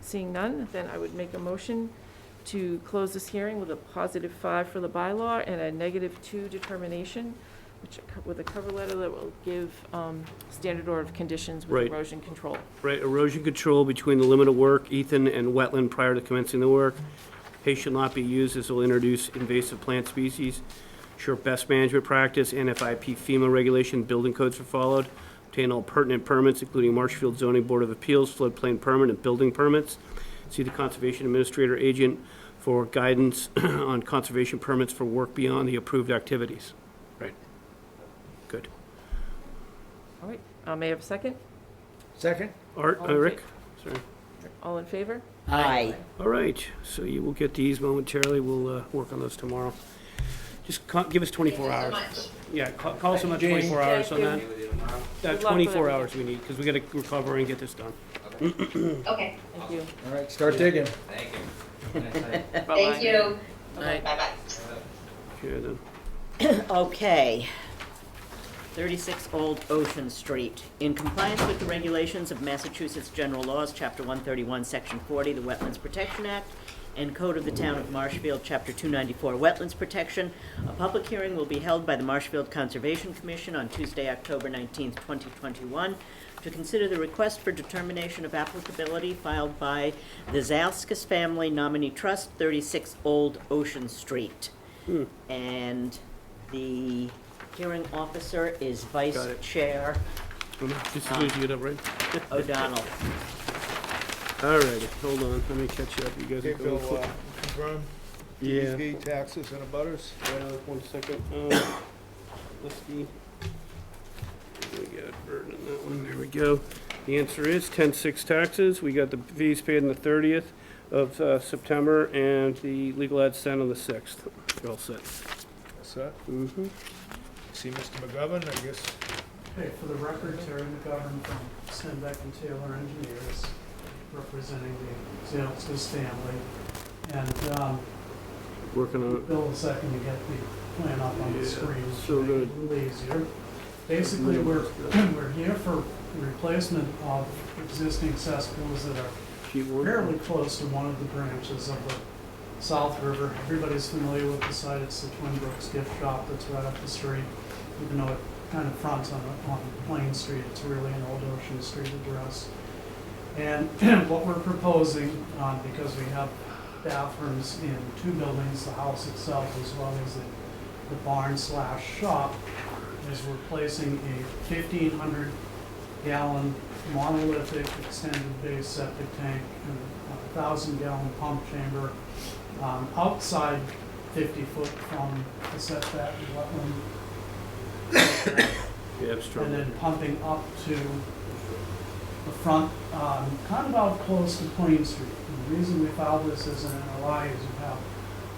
Seeing none, then I would make a motion to close this hearing with a +5 for the bylaw and a -2 determination, which, with a cover letter that will give standard order of conditions with Right. erosion control. Right, erosion control between the limit of work, Ethan, and wetland prior to commencing the work. Hay shall not be used as will introduce invasive plant species. Ensure best management practice, NFIP FEMA regulation, building codes are followed. Obtain all pertinent permits, including Marshfield Zoning Board of Appeals, floodplain permit, and building permits. See the Conservation Administrator Agent for guidance on conservation permits for work beyond the approved activities. Right. Good. All right, may I have a second? Second? Art, All in Rick? Sorry. All in favor? Aye. All right, so you will get these momentarily. We'll work on those tomorrow. Just give us 24 Thank you hours. so much. Yeah, call us in about Jane. 24 hours on that. Thank Maybe we'll do tomorrow. Good luck with 24 everything. hours we need, because we gotta recover and get this done. Okay, Thank you. All right, start digging. Thank you. Have a nice night. Bye-bye. thank you. Night. Bye-bye. Okay, then. Okay. 36 Old Ocean Street. In compliance with the regulations of Massachusetts General Laws, Chapter 131, Section 40, the Wetlands Protection Act, and Code of the Town of Marshfield, Chapter 294, Wetlands Protection, a public hearing will be held by the Marshfield Conservation Commission on Tuesday, October 19th, 2021, to consider the request for determination of applicability filed by the Zalskis Family Nominee Trust, 36 Old Ocean Street. And the hearing officer is Vice Got it. Chair Just as soon as you get up, right? O'Donnell. All righty, hold on, let me catch you up. You guys are Okay, going Bill, quick. confirm Yeah. DEP taxes and abutters? 1 second. Let's see. We got Bert on that one. There we go. The answer is 10-6 taxes. We got the fees paid on the 30th of September and the legal ad sent on the 6th. You're all set. What's that? Mm-hmm. See Mr. McGovern, I guess. Okay, for the record, Terry McGovern from Stenbeck and Taylor Engineers, representing the Zalskis family. And Working on it. Bill, a second to get the plan up on the Yeah, screen, so which will make good. it a little easier. Basically, we're here for replacement of existing cesspools that are Sheet 1. fairly close to one of the branches of the South River. Everybody's familiar with the site. It's the Twin Brooks gift shop that's right up the street. Even though it kind of fronts on Plain Street, it's really an Old Ocean Street address. And what we're proposing, because we have bathrooms in 2 buildings, the house itself as well as the barn/shop, is we're placing a 1,500 gallon monolithic extended base septic tank and a 1,000 gallon pump chamber outside 50 foot from the setback wetland, Yeah, it's and trouble. then pumping up to the front, kind of out close to Plain Street. And the reason we filed this as an NOI is you have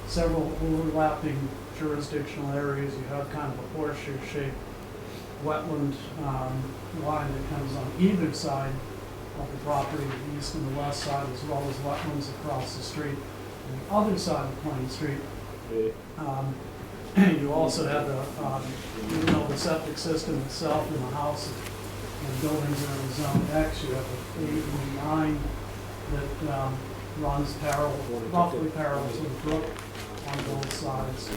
several overlapping jurisdictional areas. You have kind of a horseshoe-shaped wetland line that comes on either side of the property, the east and the west side, as well as wetlands across the street. On the other side of Plain Street, you also have even though the septic system itself in the house and buildings are in Zone X, you have a 8 and 9 that runs roughly parallel to the brook on both sides.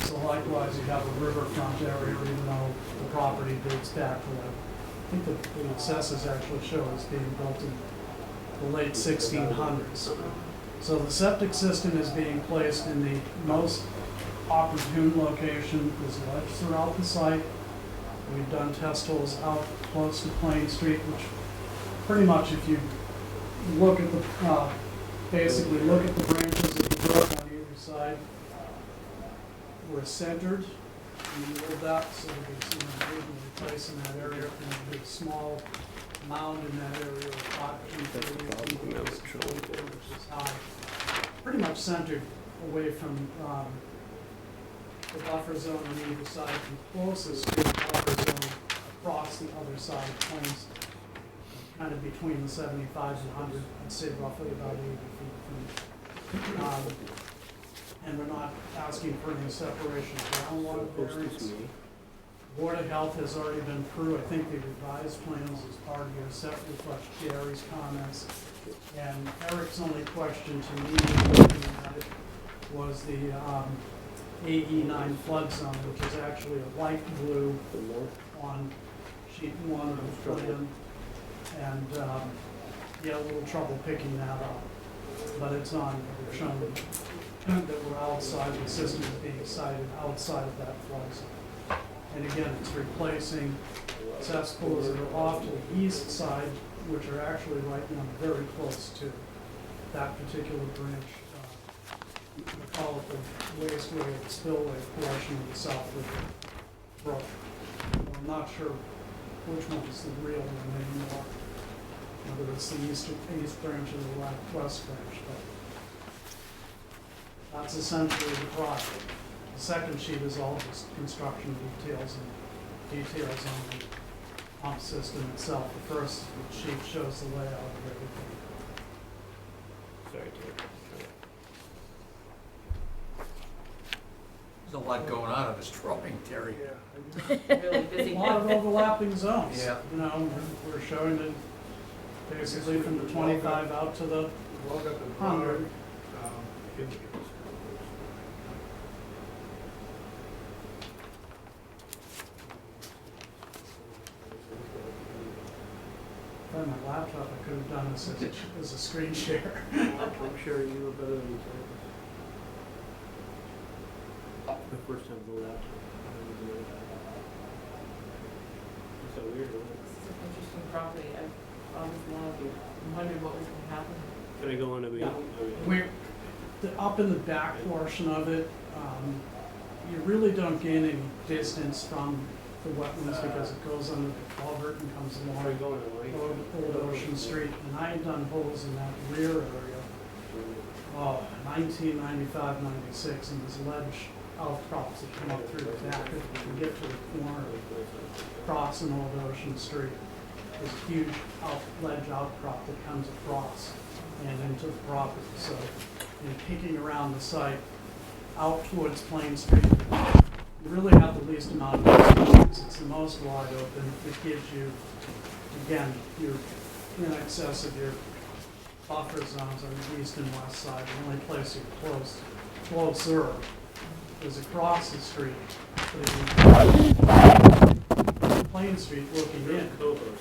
So likewise, you have a riverfront area, even though the property dates back to I think the assessors actually show it's being built in the late 1600s. So the septic system is being placed in the most opportune location. There's ledge throughout the site. We've done test holes out close to Plain Street, which pretty much if you look at the, basically look at the branches of the brook on either side, we're centered in the middle of that, so there's a place in that area, and a big small mound in that area of 5 feet, which is high. Pretty much centered away from the buffer zone on either side, and closest to the buffer zone across the other side of Plains, kind of between the 75 and 100, I'd say roughly about 80 feet from. And we're not asking for any separation of groundwater variance. Board of Health has already been through, I think, the revised plans as part of your set reflect Gary's comments. And Eric's only question to me, looking at it, was the AE9 flood zone, which is actually a light blue on sheet 1 of the plan. And he had a little trouble picking that up, but it's on, we've shown that we're outside, the system is being sited outside of that flood zone. And again, it's replacing cesspools that are off to the east side, which are actually right now very close to that particular branch. We call it the wasteway or spillway portion of the South River Brook. I'm not sure which one is the real one anymore. whether it's the east branch or the west branch, but that's essentially the project. The second sheet is all just construction details and details on the pump system itself. The first sheet shows the layout of everything. Sorry, Terry. There's a lot going on in this drawing, Terry. Really busy. A lot of overlapping zones. Yeah. You know, we're showing it basically from the 25 out to the We've all got the 100. drawing. If I had my laptop, I could have done this as a screen share. I'm sure you were better than me. The first time the laptop. It's so weird, isn't it? This is an interesting property. I've always wondered what was gonna happen. Can I go on a meeting? Yeah. We're, up in the back portion of it, you really don't gain any distance from the wetlands because it goes under the culvert and comes Can I along go on a meeting? Old Ocean Street. And I had done holes in that rear area, 1995, 96, and there's ledge outcrops that come up through the back. If you can get to the corner, crossing Old Ocean Street, there's a huge ledge outcrop that comes across and into the property. So, in peeking around the site out towards Plain Street, you really have the least amount of distance. It's the most wide open. It gives you, again, you're in excess of your buffer zones on the east and west side. The only place you're closer is across the street. Plain Street looking in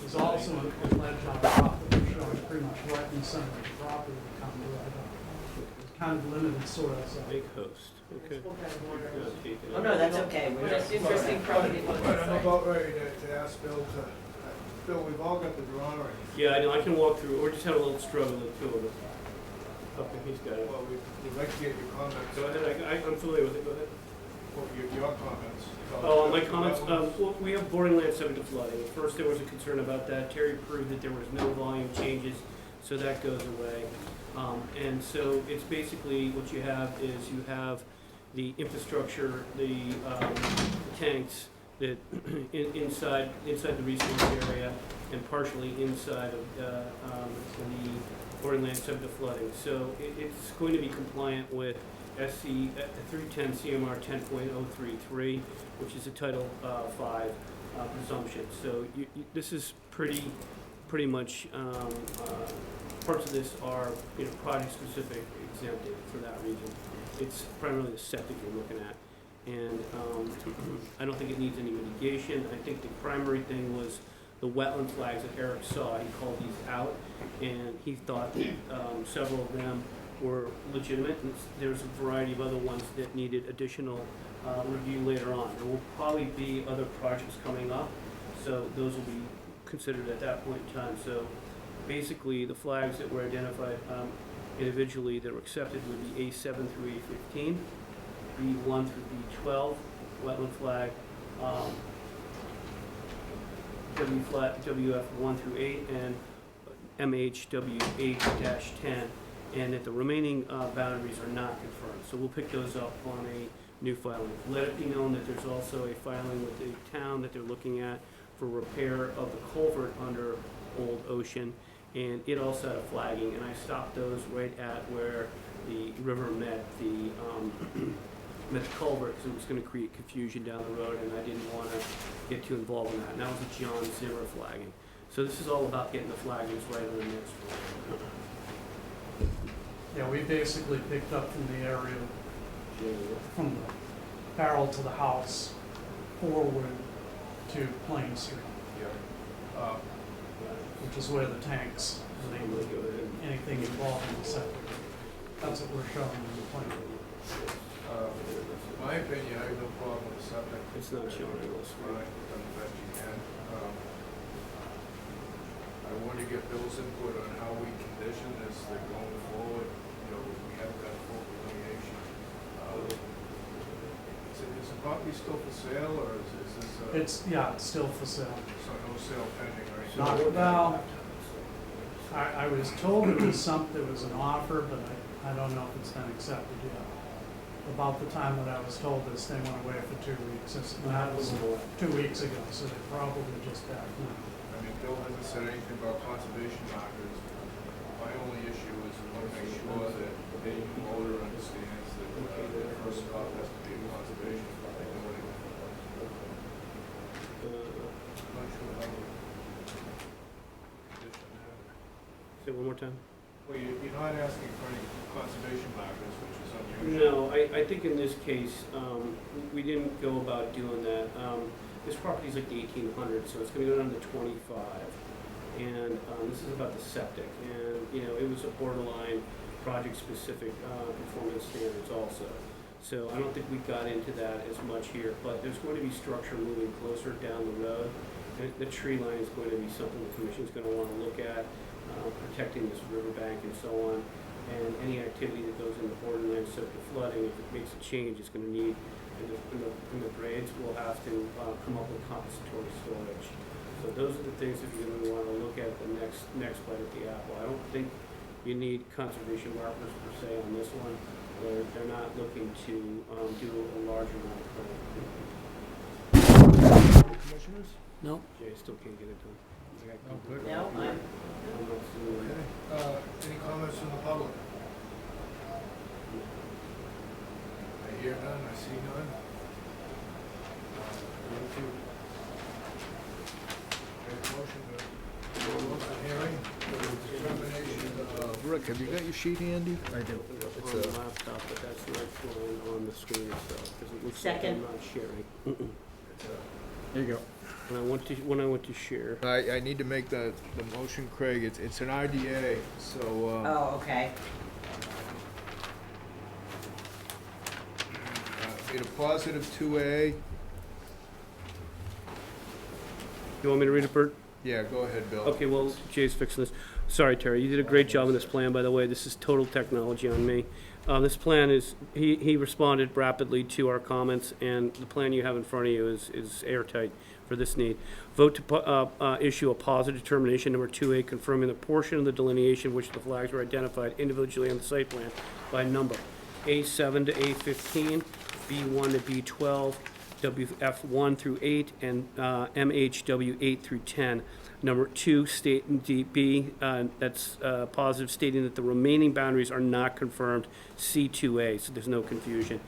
is also a ledge outcrop that we're showing pretty much right in the center of the property that comes right up. It's kind of limited soil, so. Big host, okay. Oh, no, that's okay. We're What an just, interesting property it looks But I'm like. about ready to ask Bill to, Bill, we've all got the drawing. Yeah, I know, I can walk through, or just have a little struggle with two of us. Okay, he's got it. Well, we'd like to get your comments. Go ahead, I'm familiar with it, go ahead. Well, your comments. Oh, my comments, well, we have boring land subject to flooding. At first, there was a concern about that. Terry proved that there was no volume changes, so that goes away. And so it's basically, what you have is you have the infrastructure, the tanks that inside the resource area and partially inside of the boring land subject to flooding. So it's going to be compliant with SC 310 CMR 10.033, which is a Title 5 presumption. So this is pretty much parts of this are project specific exempted for that reason. It's primarily the septic you're looking at, and I don't think it needs any mitigation. I think the primary thing was the wetland flags that Eric saw. He called these out, and he thought that several of them were legitimate, and there's a variety of other ones that needed additional review later on. There will probably be other projects coming up, so those will be considered at that point in time. So basically, the flags that were identified individually that were accepted would be A7 through A15, B1 through B12, wetland flag, WF 1 through 8, and MHW 8-10. And that the remaining boundaries are not confirmed. So we'll pick those up on a new filing. Let it be known that there's also a filing with the town that they're looking at for repair of the culvert under Old Ocean, and it also had a flagging, and I stopped those right at where the river met the culvert, because it was going to create confusion down the road, and I didn't want to get too involved in that. And that was a John Zimmer flagging. So this is all about getting the flaggings right on the next one. Yeah, we basically picked up from the area, from the barrel to the house, forward to Plain Street, which is where the tanks, anything involved in the septic. That's what we're showing in the plan. In my opinion, I have no problem with the septic. It's not shown in this one. Right, done the best you can. I want to get Bill's input on how we condition this, that going forward, we have that full delineation. Is the property still for sale, or is this? It's still for sale. So no sale pending, right? Not, well, I was told there was an offer, but I don't know if it's been accepted yet. About the time that I was told this thing went away for 2 weeks, that was 2 weeks ago, so they're probably just back now. I mean, Bill hasn't said anything about conservation markers. My only issue is I want to make sure that the owner understands that the first stop has to be a conservation. They know what it is. I'm not sure how to condition that. Say it one more time. Well, you're not asking for any conservation markers, which is unusual. No, I think in this case, we didn't go about doing that. This property's like the 1800s, so it's gonna go down to 25. And this is about the septic, and, you know, it was a borderline project-specific performance standards also. So I don't think we got into that as much here, but there's going to be structure moving closer down the road. And the tree line is going to be something the commission's gonna wanna look at, protecting this riverbank and so on. And any activity that goes into borderline septic flooding, if it makes a change, it's gonna need, in the grades, we'll have to come up with compensatory storage. So those are the things that you're gonna wanna look at the next bite at the apple. I don't think you need conservation markers per se on this one. They're not looking to do a larger amount of clearing. Commissioners? No. Jay still can't get it done. No, good. No, I'm, Okay, any comments from the public? I hear none, I see none. Make a motion to close the hearing, determination of, Rick, have you got your sheet handy? I do. It's on the laptop, but that's not showing on the screen itself, because it looks like Second. I'm not sharing. There you go. When I want to share. I need to make the motion, Craig, it's an RDA, so, oh, okay. in a positive 2A, You want me to read it, Bert? yeah, go ahead, Bill. Okay, well, Jay's fixing this. Sorry, Terry, you did a great job on this plan, by the way. This is total technology on me. This plan is, he responded rapidly to our comments, and the plan you have in front of you is airtight for this need. Vote to issue a positive determination, number 2A, confirming the portion of the delineation which the flags were identified individually on the site plan by number A7 to A15, B1 to B12, WF1 through 8, and MHW 8 through 10. Number 2, state B, that's positive, stating that the remaining boundaries are not confirmed, C2A, so there's no confusion.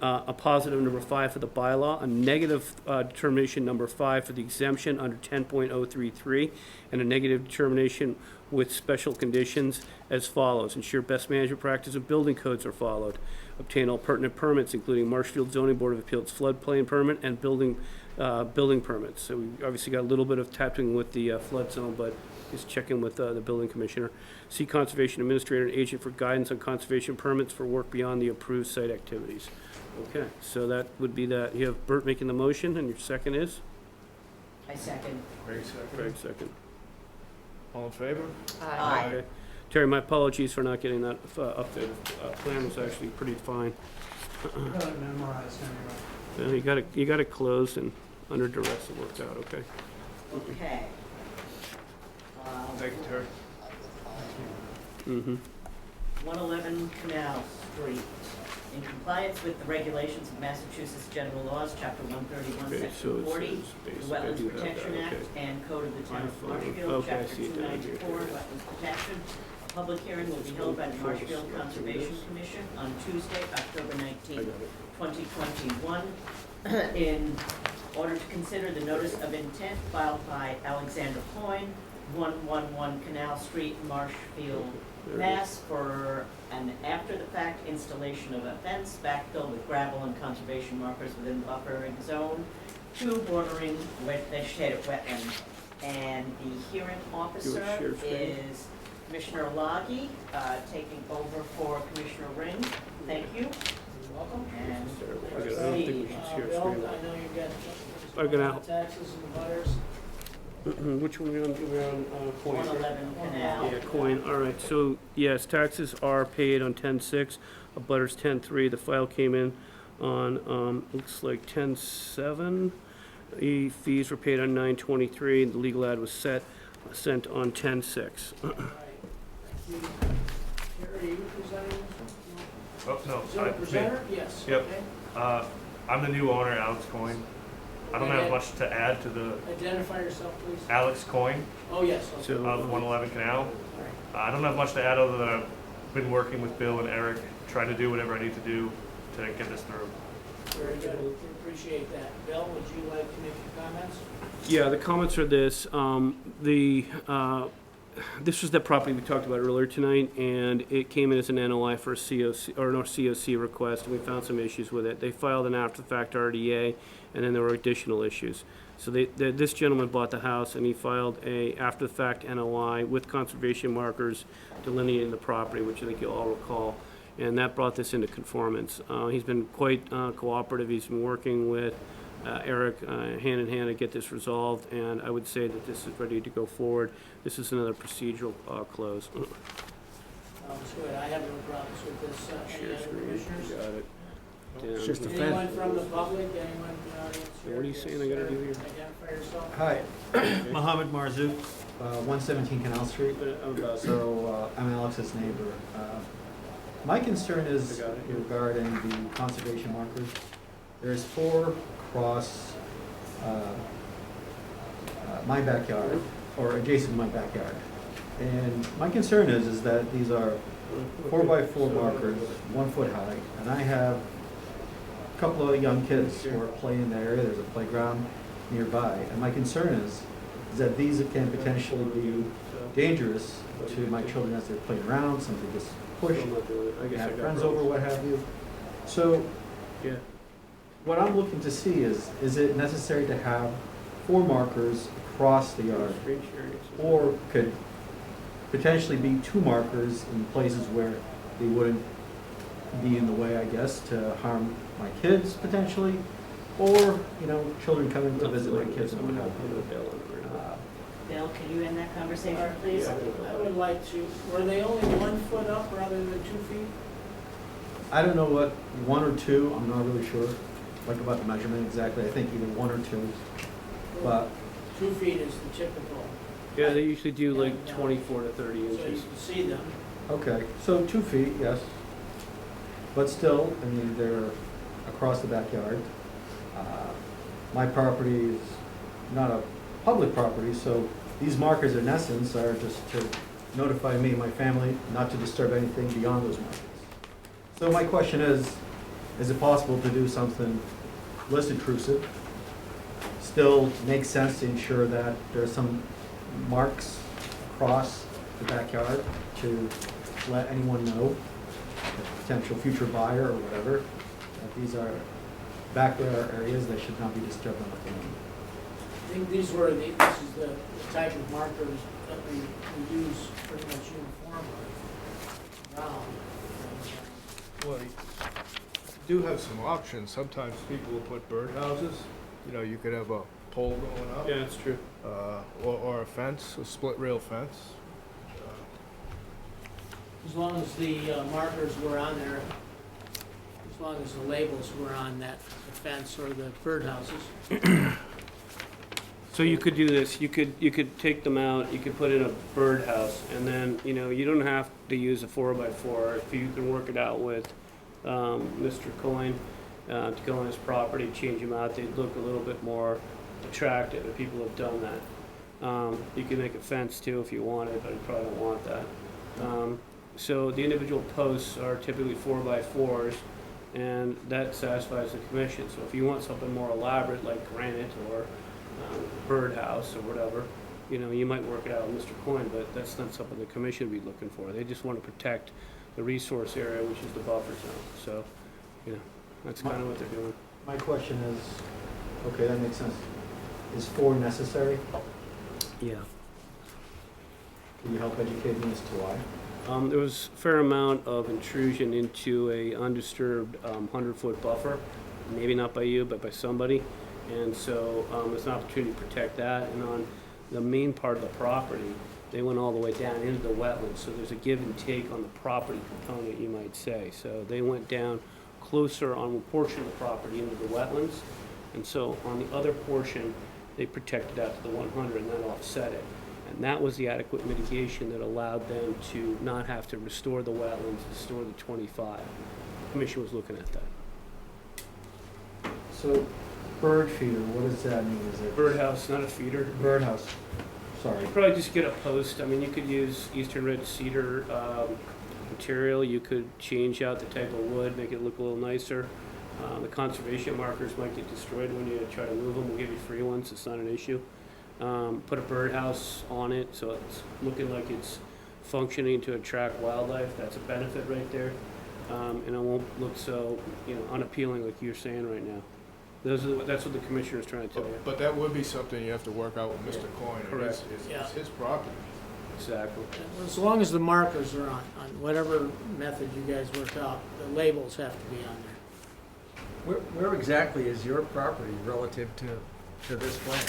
A positive number 5 for the bylaw, a negative determination number 5 for the exemption under 10.033, and a negative determination with special conditions as follows. Ensure best management practice of building codes are followed. Obtain all pertinent permits, including Marshfield Zoning Board of Appeals floodplain permit and building permits. So we obviously got a little bit of tapping with the flood zone, but just checking with the building commissioner. See conservation administrator and agent for guidance on conservation permits for work beyond the approved site activities. Okay, so that would be that. You have Bert making the motion, and your second is? I second. Craig, second. Craig, second. All in favor? Aye. Okay. Terry, my apologies for not getting that updated. Plan was actually pretty fine. Got it memorized anyway. Well, you got it closed and under duress it worked out, okay? Okay. Thank you, Terry. Mm-hmm. 111 Canal Street. In compliance with the regulations of Massachusetts General Laws, Chapter 131, Okay, Section so it 40, says the basically I Wetlands do have Protection that, Act, okay. and Code of the Town of I follow. Marshfield, Okay, I Chapter see it down here. 294, Wetlands Protection. A public hearing will be held by the Marshfield Conservation Commission on Tuesday, October 19, 2021, in order to consider the notice of intent filed by Alexander Coyne, 111 Canal Street, Marshfield, There it is. Mass, for an after-the-fact installation of a fence backfilled with gravel and conservation markers within the buffering zone, 2 bordering vegetated wetlands. And the hearing officer share screen. is Commissioner Loggy, taking over for Commissioner Ring. Thank you. You're welcome. And I don't think we should share Bill, screen. I know you've I'm gonna- got taxes and the butters. Which one are we on? We're on Coin. 111 Canal. Yeah, Coin, all right, so, yes, taxes are paid on 10/6, abutters 10/3, the file came in on, looks like 10/7. The fees were paid on 9/23, the legal ad was sent on 10/6. Terry, are you presenting this one? Oh, no. Is there a presenter? Yes. Yep. Okay. I'm the new owner, Alex Coyne. I don't have much to add to the Identify yourself, please. Alex Coyne Oh, yes. Okay. So- of 111 Canal. All right. I don't have much to add other than I've been working with Bill and Eric, trying to do whatever I need to do to get this through. Very good. We appreciate that. Bill, would you like to make your comments? Yeah, the comments are this, this was the property we talked about earlier tonight, and it came in as an NOI for a COC, or no, COC request, and we found some issues with it. They filed an after-the-fact RDA, and then there were additional issues. So this gentleman bought the house, and he filed a after-the-fact NOI with conservation markers delineating the property, which I think you'll all recall, and that brought this into conformance. He's been quite cooperative. He's been working with Eric, hand in hand to get this resolved, and I would say that this is ready to go forward. This is another procedural close. Sounds good. I have no problems with this. Any other commissioners? Got it. It's just a Anyone fence. from the public, anyone in the audience? What are you saying I gotta do here? Identify yourself. Hi, Mohammed Marzouk, 117 Canal Street. So I'm Alex's neighbor. My concern is I got it. regarding the conservation markers. There's 4 across my backyard, or adjacent to my backyard. And my concern is that these are 4x4 markers, 1 foot high, and I have a couple of young kids who are playing in the area. There's a playground nearby, and my concern is that these can potentially be dangerous to my children as they're playing around. Somebody gets pushed, have friends over, what have you. So Yeah. what I'm looking to see is it necessary to have 4 markers across the yard, or could potentially be 2 markers in places where they wouldn't be in the way, I guess, to harm my kids potentially, or, you know, children coming to visit my kids and what have you. Bill, can you end that conversation, please? I would like to, were they only 1 foot up rather than 2 feet? I don't know what, 1 or 2, I'm not really sure, like about the measurement exactly. I think either 1 or 2, but 2 feet is the typical, Yeah, they usually do like 24 to 30 so you inches. can see them. okay, so 2 feet, yes. But still, I mean, they're across the backyard. My property is not a public property, so these markers in essence are just to notify me and my family not to disturb anything beyond those markers. So my question is it possible to do something less intrusive, still makes sense to ensure that there are some marks across the backyard to let anyone know, a potential future buyer or whatever, that these are backyard areas that should not be disturbed on the plan. I think this is the type of markers that we use pretty much uniformly around. Well, you do have some options. Sometimes people will put birdhouses. You know, you could have a pole going up. Yeah, that's true. Or a fence, a split rail fence. As long as the markers were on there, as long as the labels were on that fence or the birdhouses. So you could do this, you could take them out, you could put in a birdhouse, and then, you know, you don't have to use a 4x4. If you can work it out with Mr. Coyne to go on his property, change them out, they'd look a little bit more attractive, and people have done that. You can make a fence too if you wanted, but you probably don't want that. So the individual posts are typically 4x4s, and that satisfies the commission. So if you want something more elaborate like granite or birdhouse or whatever, you know, you might work it out with Mr. Coyne, but that's not something the commission would be looking for. They just want to protect the resource area, which is the buffer zone. So, you know, that's kind of what they're doing. My question is, okay, that makes sense. Is 4 necessary? Yeah. Can you help educate me as to why? There was a fair amount of intrusion into a undisturbed 100-foot buffer, maybe not by you, but by somebody. And so there's an opportunity to protect that. And on the main part of the property, they went all the way down into the wetlands. So there's a give and take on the property component, you might say. So they went down closer on one portion of the property into the wetlands. And so on the other portion, they protected out to the 100, and that offset it. And that was the adequate mitigation that allowed them to not have to restore the wetlands, restore the 25. The Commission was looking at that. So bird feeder, what does that mean? Is it? Birdhouse, not a feeder. Birdhouse, sorry. You'd probably just get a post. I mean, you could use eastern red cedar material. You could change out the type of wood, make it look a little nicer. The conservation markers might get destroyed when you try to move them. We'll give you free ones. It's not an issue. Put a birdhouse on it so it's looking like it's functioning to attract wildlife. That's a benefit right there. And it won't look so, unappealing like you're saying right now. That's what the commissioner's trying to tell you. But that would be something you have to work out with Mr. Coyne. Correct. It's his property. Exactly. As long as the markers are on whatever method you guys work out, the labels have to be on there. Where exactly is your property relative to this plan?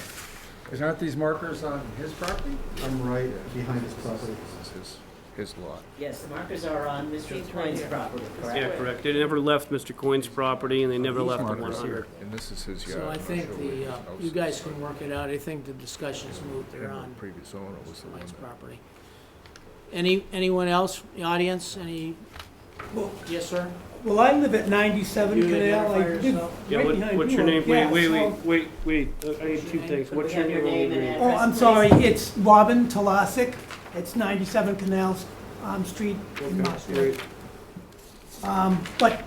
Because aren't these markers on his property? I'm right behind his property. This is his lot. Yes, the markers are on Mr. He's right Coyne's here. property, correct? Yeah, correct. They never left Mr. Coyne's property and they never These left the markers 100. And this is his yard. So I I'm not think sure where his house you is, guys but- can work it out. I think the discussion's moved. They're And on the previous owner was the one Mike's that. property. Anyone else, the audience, any? Yes, sir? Well, I live at 97 You Canal. identify I live yourself? Yeah, right behind what's you. your name? Yeah, Wait. so- I need two things. Could What's we your have your name? name and and Oh, address, I'm please? sorry, it's Robin Talasic. It's 97 Canal Street in Okay, Marshfield. great. But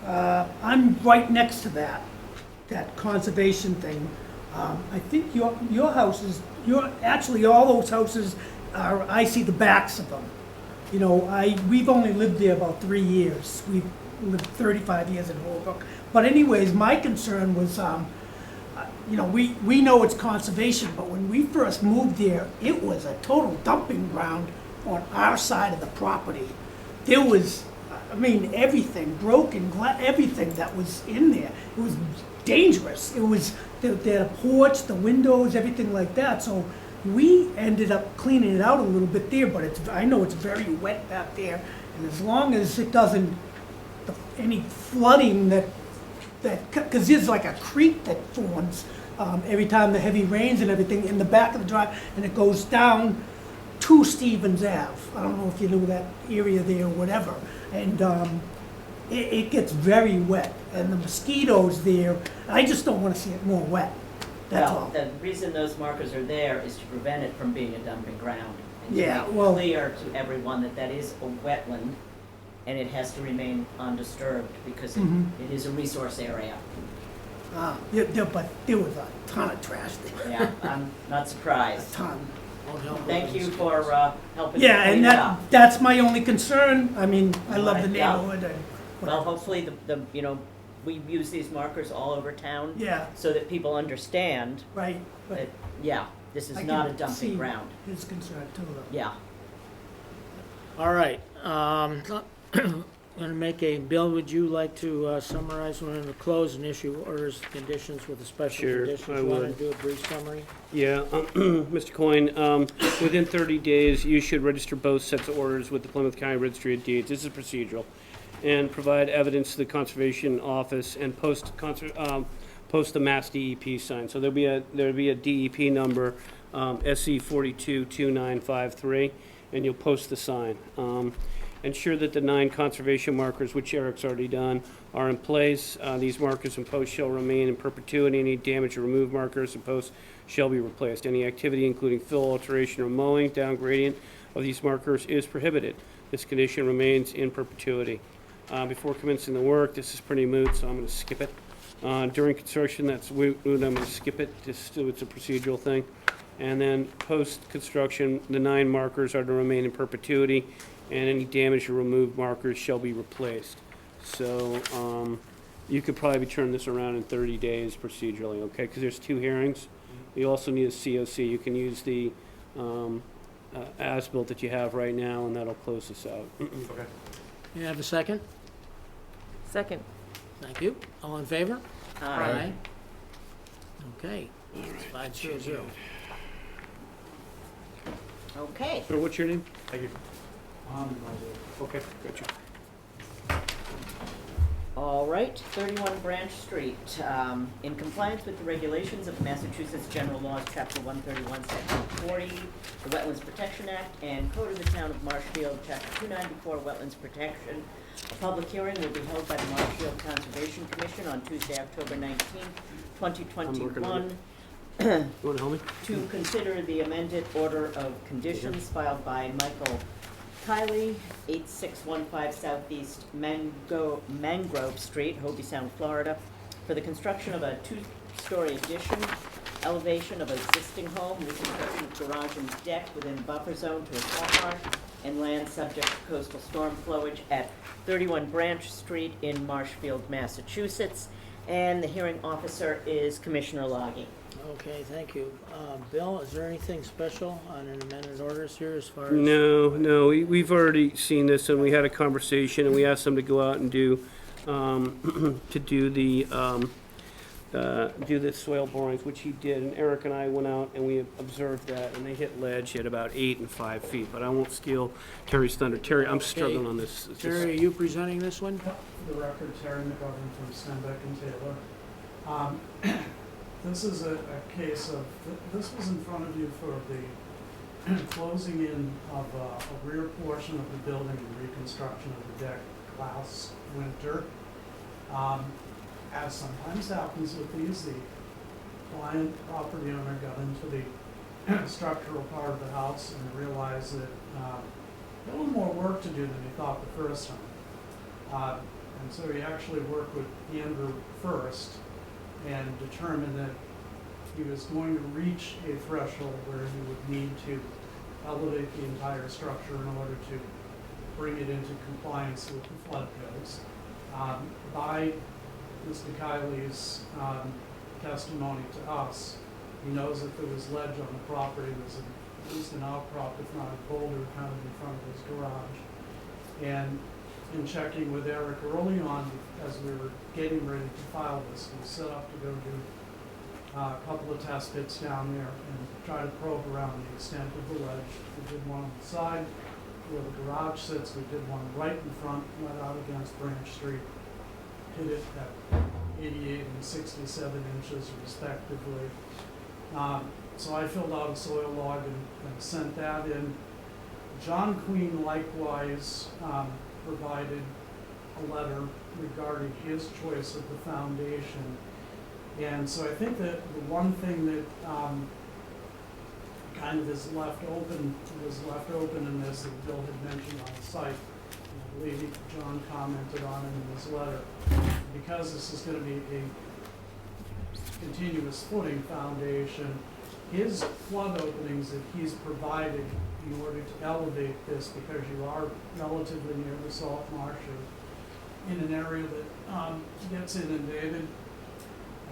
I'm right next to that conservation thing. I think your house is, actually, all those houses are, I see the backs of them. We've only lived there about 3 years. We've lived 35 years in Holbrook. But anyways, my concern was, we know it's conservation, but when we first moved there, it was a total dumping ground on our side of the property. There was, everything, broken glass, everything that was in there. It was dangerous. It was the porch, the windows, everything like that. So we ended up cleaning it out a little bit there, but I know it's very wet back there. And as long as it doesn't, any flooding because there's like a creek that forms every time the heavy rains and everything in the back of the drive, and it goes down to Stevens Ave. I don't know if you know that area there or whatever. And it gets very wet. And the mosquitoes there, I just don't want to see it more wet. That's Well, all. the reason those markers are there is to prevent it from being a dumping ground. And to Yeah, make well- clear to everyone that that is a wetland and it has to remain undisturbed because Mhm. it is a resource area. But there was a ton of trash there. Yeah, I'm not A surprised. ton. Won't help with Thank you this. for helping Yeah, clean and it up. that's my only concern. I love the Right, yeah. neighborhood and Well, whatever. hopefully we use these markers all over town Yeah, so that people understand right. But that, yeah, this is I not a can dumping see ground. his concern too, though. Yeah. All right. Going to make Bill, would you like to summarize? We're going to close and issue orders, conditions with the special Sure, conditions. I You want would. to do a brief summary? Yeah, Mr. Coyne, within 30 days, you should register both sets of orders with the Plymouth County Registry of Deeds. This is procedural. And provide evidence to the Conservation Office and post the Mass DEP sign. So there'll be a DEP number, SC 422953, and you'll post the sign. Ensure that the 9 conservation markers, which Eric's already done, are in place. These markers and posts shall remain in perpetuity. Any damaged or removed markers and posts shall be replaced. Any activity, including fill, alteration, or mowing, down gradient of these markers is prohibited. This condition remains in perpetuity. Before commencing the work, this is pretty moot, so I'm going to skip it. During construction, that's moot, I'm going to skip it, just so it's a procedural thing. And then post-construction, the 9 markers are to remain in perpetuity, and any damaged or removed markers shall be replaced. So you could probably turn this around in 30 days procedurally, okay? Because there's 2 hearings. You also need a COC. You can use the as-built that you have right now, and that'll close this out. You have a second? Second. Thank you. All in favor? Aye. Okay. It's 500. Okay. So what's your name? Okay, gotcha. All right, 31 Branch Street. In compliance with the regulations of the Massachusetts General Laws, Chapter 131, Section 40, the Wetlands Protection Act, and Code of the Town of Marshfield, Chapter 294, Wetlands Protection, a public hearing will be held by the Marshfield Conservation Commission on Tuesday, October 19th, 2021, You wanna help me? to consider the amended order of conditions filed by Michael Kiley, 8615 Southeast Mangrove Street, Hobe Sound, Florida, for the construction of a two-story addition, elevation of existing home, reconstruction of garage and deck within buffer zone to a salt marsh, and land subject to coastal storm flowage at 31 Branch Street in Marshfield, Massachusetts. And the hearing officer is Commissioner Loggy. Okay, thank you. Bill, is there anything special on an amended orders here as far as? No, we've already seen this, and we had a conversation, and we asked them to go out and do, to do the soil borings, which he did, and Eric and I went out and we observed that, and they hit ledge at about 8 and 5 feet, but I won't steal Terry's thunder. Terry, I'm struggling on this. It's just- Terry, are you presenting this one? For the record, Terry McGovern from Stenbeck and Taylor. This is a case of, this was in front of you for the closing in of a rear portion of the building and reconstruction of the deck last winter. As sometimes happens with these, the client property owner got into the structural part of the house and realized that a little more work to do than he thought the first time. And so he actually worked with Andrew first and determined that he was going to reach a threshold where he would need to elevate the entire structure in order to bring it into compliance with the flood codes. By Mr. Kiley's testimony to us, he knows that there was ledge on the property. There's at least an outcrop, if not a boulder, kind of in front of his garage. And in checking with Eric early on, as we were getting ready to file this, we set up to go do a couple of test pits down there and try to probe around the extent of the ledge. We did one on the side where the garage sits. We did one right in front, right out against Branch Street. Hit it at 88 and 67 inches respectively. So I filled out a soil log and sent that in. John Queen likewise provided a letter regarding his choice of the foundation. And so I think that the one thing that kind of is left open, was left open in this that Bill had mentioned on the site, and I believe John commented on it in his letter, because this is going to be a continuous footing foundation, his flood openings that he's provided in order to elevate this, because you are relatively near the salt marshes, in an area that gets inundated,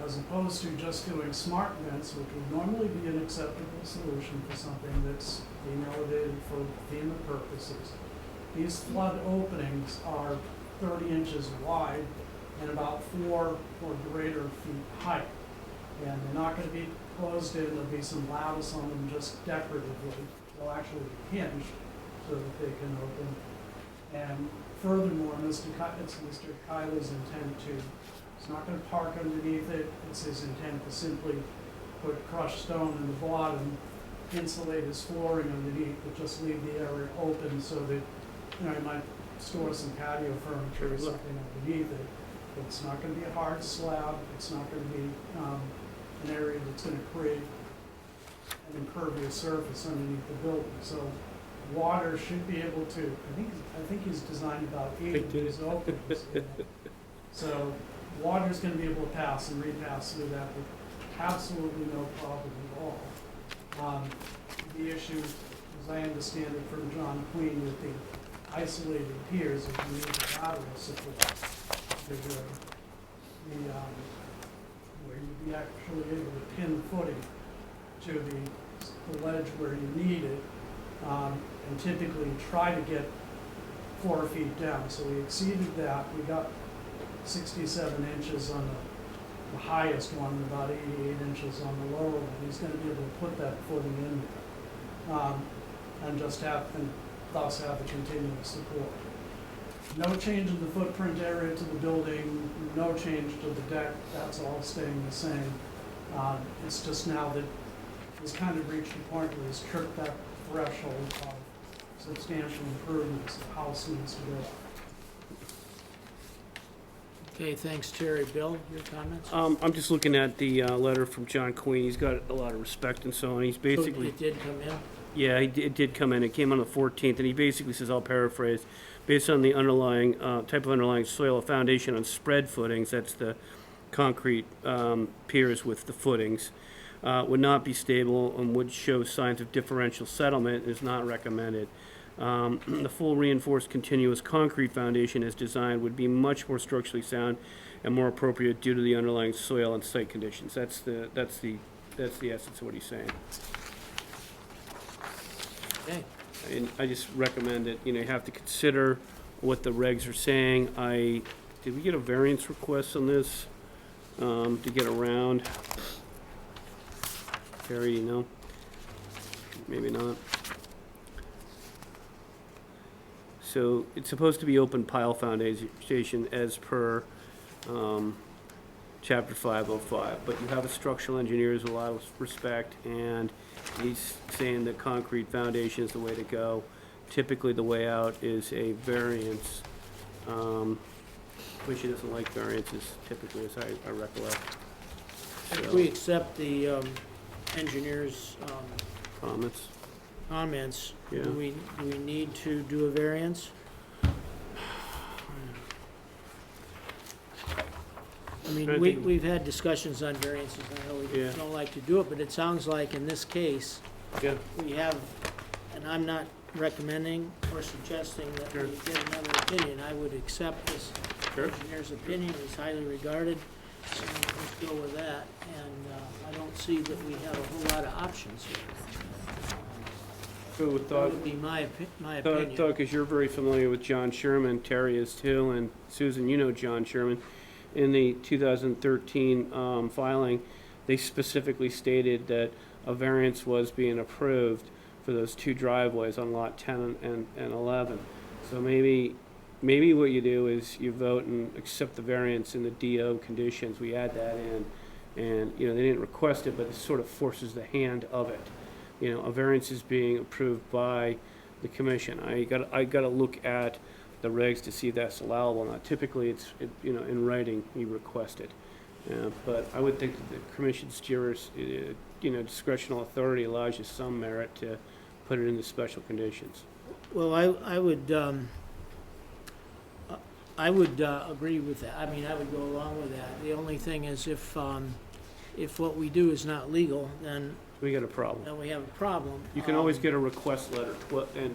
as opposed to just doing smart vents, which would normally be an acceptable solution for something that's being elevated for FEMA purposes. These flood openings are 30 inches wide and about 4 or greater feet height. And they're not going to be closed in. There'll be some lattice on them just decoratively. They'll actually be hinged so that they can open. And furthermore, it's Mr. Kiley's intent to, he's not going to park underneath it. It's his intent to simply put crushed stone in the bottom, insulate his flooring underneath, but just leave the area open so that, you know, he might store some patio furniture or something underneath it. But it's not going to be a hard slab. It's not going to be an area that's going to create an impervious surface underneath the building. So water should be able to, I think he's designed about 8 inches openings. So water's going to be able to pass and repass through that with absolutely no problem at all. The issue, as I understand it from John Queen, with the isolated piers, is you need lateral support. Where you'd be actually able to pin footing to the ledge where you need it, and typically try to get 4 feet down. So we exceeded that. We got 67 inches on the highest one, and about 88 inches on the lower one. He's going to be able to put that footing in there, and thus have a continuous support. No change in the footprint area to the building, no change to the deck, that's all staying the same. It's just now that he's kind of reached a point where he's tripped that threshold of substantial improvements, the house needs to go up. Okay, thanks, Terry. Bill, your comments? I'm just looking at the letter from John Queen. He's got a lot of respect and so on. He's So basically, it did come in? yeah, it did come in. It came on the 14th, and he basically says, I'll paraphrase, based on the underlying type of underlying soil, a foundation on spread footings, that's the concrete piers with the footings, would not be stable and would show signs of differential settlement and is not recommended. The full reinforced continuous concrete foundation as designed would be much more structurally sound and more appropriate due to the underlying soil and site conditions. That's the essence of what he's saying. Okay. And I just recommend that, you have to consider what the regs are saying. Did we get a variance request on this, to get around? Terry, maybe not. So it's supposed to be open pile foundation as per, chapter 505, but you have a structural engineer who's a lot of respect, and he's saying that concrete foundation is the way to go. Typically, the way out is a variance. Commission doesn't like variances typically, as I recollect. If So, we accept the engineer's comments? comments, Yeah. do we need to do a variance? I mean, I think- we've had discussions on variances, I know we Yeah. don't like to do it, but it sounds like in this case, Yeah. we have, and I'm not recommending or suggesting that we Sure. get another opinion. I would accept this Sure. engineer's opinion, he's highly regarded, so let's go with that. And I don't see that we have a whole lot of options here. So That thought, would be my thought, opinion. because you're very familiar with John Sherman, Terry is too, and Susan, you know John Sherman. In the 2013 filing, they specifically stated that a variance was being approved for those two driveways on lot 10 and 11. So maybe what you do is you vote and accept the variance in the DO conditions, we add that in. And, they didn't request it, but it sort of forces the hand of it. A variance is being approved by the commission. I gotta look at the regs to see if that's allowable or not. Typically, in writing, you request it. But I would think that the commission's discretional authority allows you some merit to put it in the special conditions. Well, I would agree with that. I mean, I would go along with that. The only thing is if what we do is not legal, then We got a problem. we have a problem. You can always get a request letter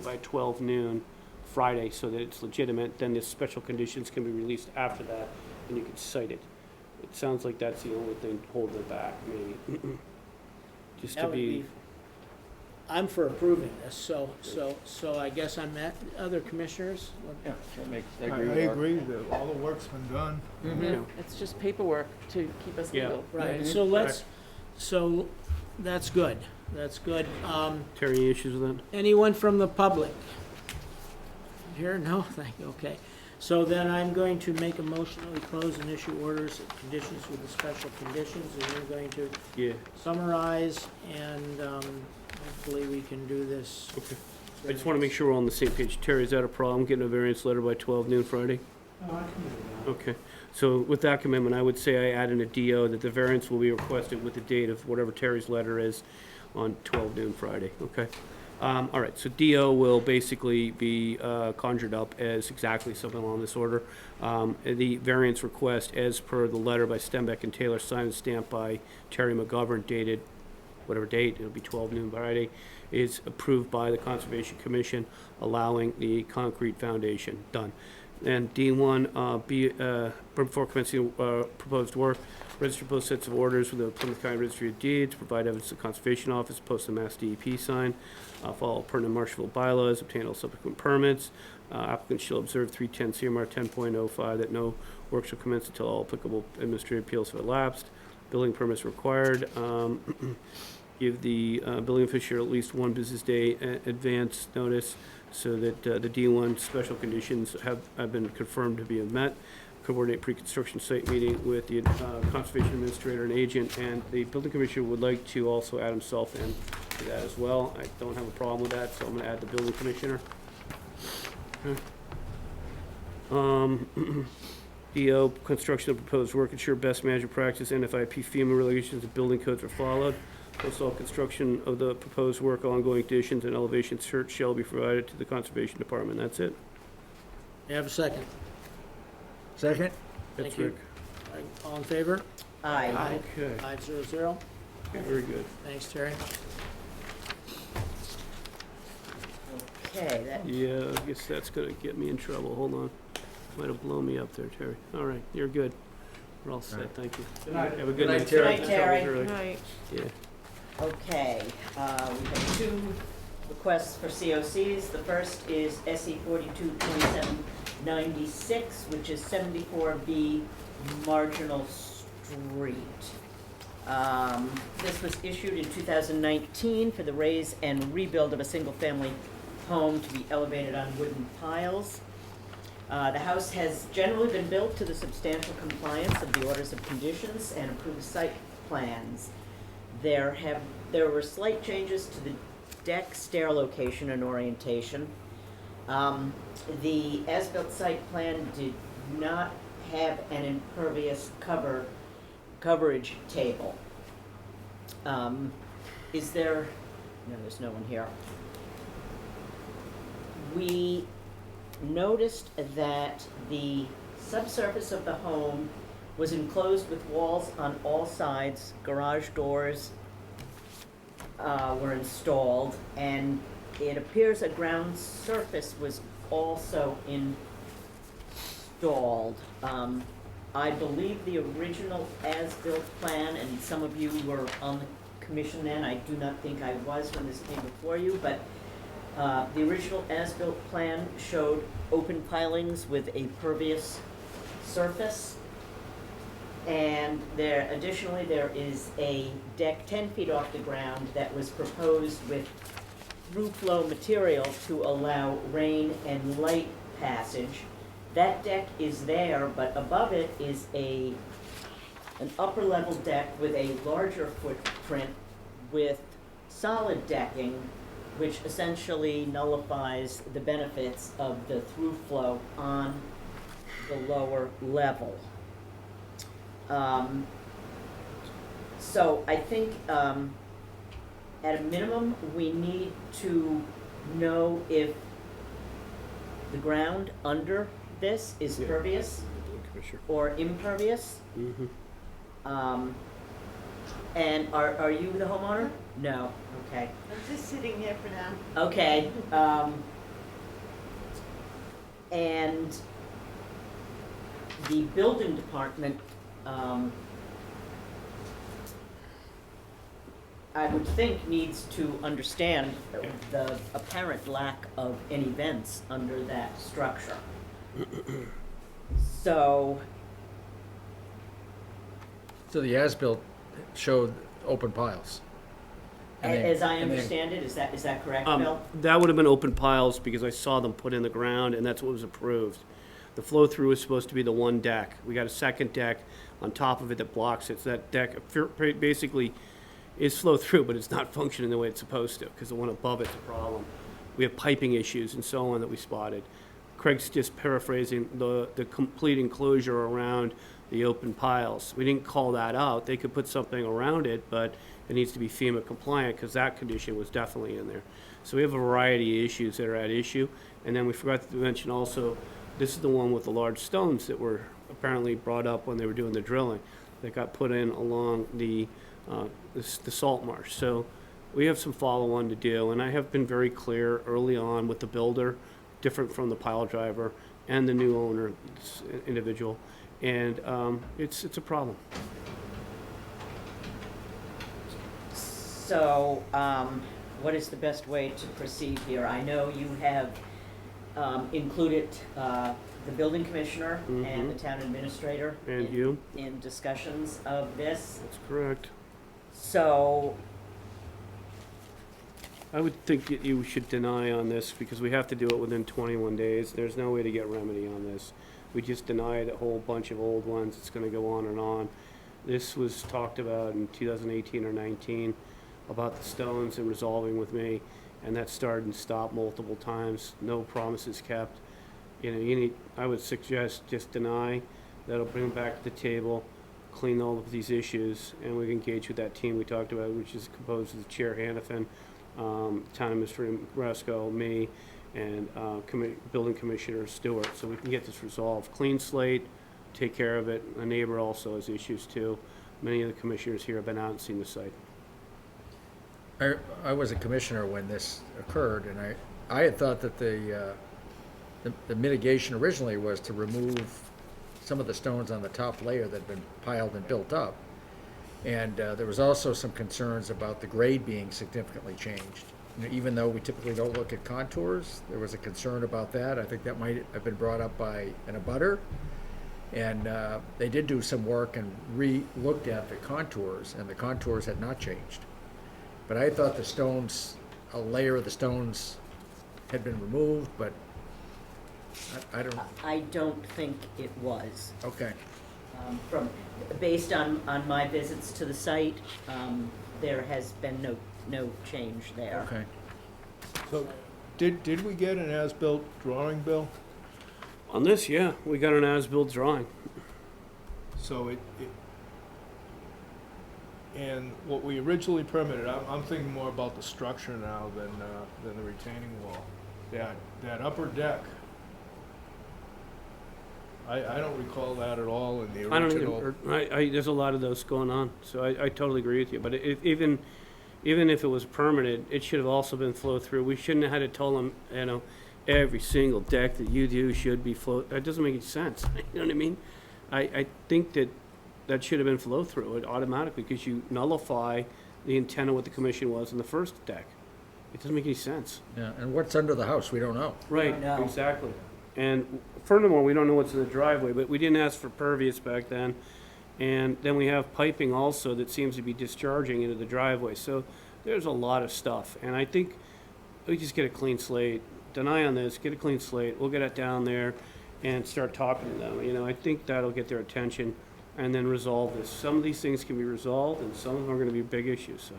by 12 noon Friday so that it's legitimate, then the special conditions can be released after that, and you can cite it. It sounds like that's the only thing holding it back, maybe. Just That to would be, I'm for approving this, so I guess I'm at, other commissioners? Yeah, I agree that all the work's been done. Yeah. It's just paperwork to keep us Yeah. legal. Right, so that's good, Terry, any issues with that? Anyone from the public? Here, no, thank you, okay. So then I'm going to make a motion that we close and issue orders and conditions with the special conditions, and you're going to Yeah, summarize, and hopefully we can do this. okay. I just want to make sure we're all on the same page. Terry, is that a problem, getting a variance letter by 12 noon Friday? I can do that. Okay, so with that commitment, I would say I add in a DO that the variance will be requested with the date of whatever Terry's letter is on 12 noon Friday, okay? All right, so DO will basically be conjured up as exactly something along this order. The variance request, as per the letter by Stenbeck and Taylor, signed and stamped by Terry McGovern, dated whatever date, it'll be 12 noon Friday, is approved by the Conservation Commission, allowing the concrete foundation done. And D1, before commencing proposed work, register both sets of orders with the Plymouth County Registry of Deeds, provide evidence to the Conservation Office, post the Mass DEP sign, follow pertinent Marshallville bylaws, obtain all subsequent permits. Applicants shall observe 310 CMR 10.05 that no work shall commence until all applicable administrative appeals have elapsed. Building permits required. Give the building official at least one business day advance notice so that the D1 special conditions have been confirmed to be met. Coordinate pre-construction site meeting with the conservation administrator and agent, and the building commissioner would like to also add himself in to that as well. I don't have a problem with that, so I'm gonna add the building commissioner. Okay. DO, construction of proposed work, ensure best management practice, NFIP, FEMA regulations, and building codes are followed. Also, construction of the proposed work, ongoing conditions, and elevation search shall be provided to the conservation department. That's it. You have a second? Second? That's Thank you. Rick. All in favor? Aye. Okay, 500. very good. Thanks, Terry. Okay, that, Yeah, I guess that's gonna get me in trouble. Hold on. Might have blown me up there, Terry. All right, you're good. We're all set, thank you. Good night. Have a good Good night, night. Terry. Good night, Terry. Early. Right. Yeah. okay, we have two requests for COCs. The first is SE 422796, which is 74B Marginal Street. This was issued in 2019 for the raise and rebuild of a single-family home to be elevated on wooden piles. The house has generally been built to the substantial compliance of the orders of conditions and approved site plans. There were slight changes to the deck, stair location, and orientation. The as-built site plan did not have an impervious coverage table. Is there, no, there's no one here. We noticed that the subsurface of the home was enclosed with walls on all sides, garage doors were installed, and it appears a ground surface was also installed. I believe the original as-built plan, and some of you were on the commission then, I do not think I was when this came before you, but the original as-built plan showed open pilings with a pervious surface. And additionally, there is a deck 10 feet off the ground that was proposed with through-flow material to allow rain and light passage. That deck is there, but above it is an upper-level deck with a larger footprint with solid decking, which essentially nullifies the benefits of the through-flow on the lower level. So I think at a minimum, we need to know if the ground under this is Yeah. pervious Commissioner. or impervious. Mhm. And are you the homeowner? No, okay. I'm just sitting here for now. Okay, and the building department, I would think needs to understand the apparent lack of any vents under that structure. So, So the as-built showed open piles. And they- as I and they- understand it, is that correct, Bill? That would have been open piles because I saw them put in the ground and that's what was approved. The flow-through was supposed to be the one deck. We got a second deck on top of it that blocks it. So that deck basically is flow-through, but it's not functioning the way it's supposed to because the one above it's a problem. We have piping issues and so on that we spotted. Craig's just paraphrasing the complete enclosure around the open piles. We didn't call that out. They could put something around it, but it needs to be FEMA compliant because that condition was definitely in there. So we have a variety of issues that are at issue. And then we forgot to mention also, this is the one with the large stones that were apparently brought up when they were doing the drilling that got put in along the salt marsh. So we have some follow-on to do, and I have been very clear early on with the builder, different from the pile driver and the new owner, this individual, and it's a problem. So, what is the best way to proceed here? I know you have included the building commissioner and the town administrator And in- you? in discussions of this. That's correct. So, I would think that you should deny on this because we have to do it within 21 days. There's no way to get remedy on this. We just denied a whole bunch of old ones. It's gonna go on and on. This was talked about in 2018 or 19 about the stones and resolving with me, and that started and stopped multiple times. No promises kept. You know, I would suggest just deny. That'll bring them back to the table, clean all of these issues, and we can engage with that team we talked about, which is composed of Chair Hannafin, Town Administrator Marasco, me, and Building Commissioner Stewart, so we can get this resolved. Clean slate, take care of it. A neighbor also has issues too. Many of the commissioners here have been out and seen the site. I was a commissioner when this occurred, and I had thought that the mitigation originally was to remove some of the stones on the top layer that had been piled and built up. And there was also some concerns about the grade being significantly changed. You know, even though we typically don't look at contours, there was a concern about that. I think that might have been brought up by an abutter. And they did do some work and re-looked at the contours, and the contours had not changed. But I thought the stones, a layer of the stones had been removed, but I don't, I don't think it was. okay. Based on my visits to the site, there has been no change there. Okay. So, did we get an as-built drawing, Bill? On this, yeah, we got an as-built drawing. So and what we originally permitted, I'm thinking more about the structure now than the retaining wall. That upper deck, I don't recall that at all in the I don't original. either. There's a lot of those going on, so I totally agree with you. But even if it was permitted, it should have also been flowed through. We shouldn't have had to tell them, you know, every single deck that you do should be flowed. That doesn't make any sense. You know what I mean? I think that should have been flowed through it automatically because you nullify the intent of what the commission was in the first deck. It doesn't make any sense. Yeah, and what's under the house, we don't know. Right, No. exactly. And furthermore, we don't know what's in the driveway, but we didn't ask for pervious back then. And then we have piping also that seems to be discharging into the driveway. So there's a lot of stuff. And I think we just get a clean slate, deny on this, get a clean slate. We'll get it down there and start talking to them. You know, I think that'll get their attention and then resolve this. Some of these things can be resolved and some of them are gonna be big issues, so.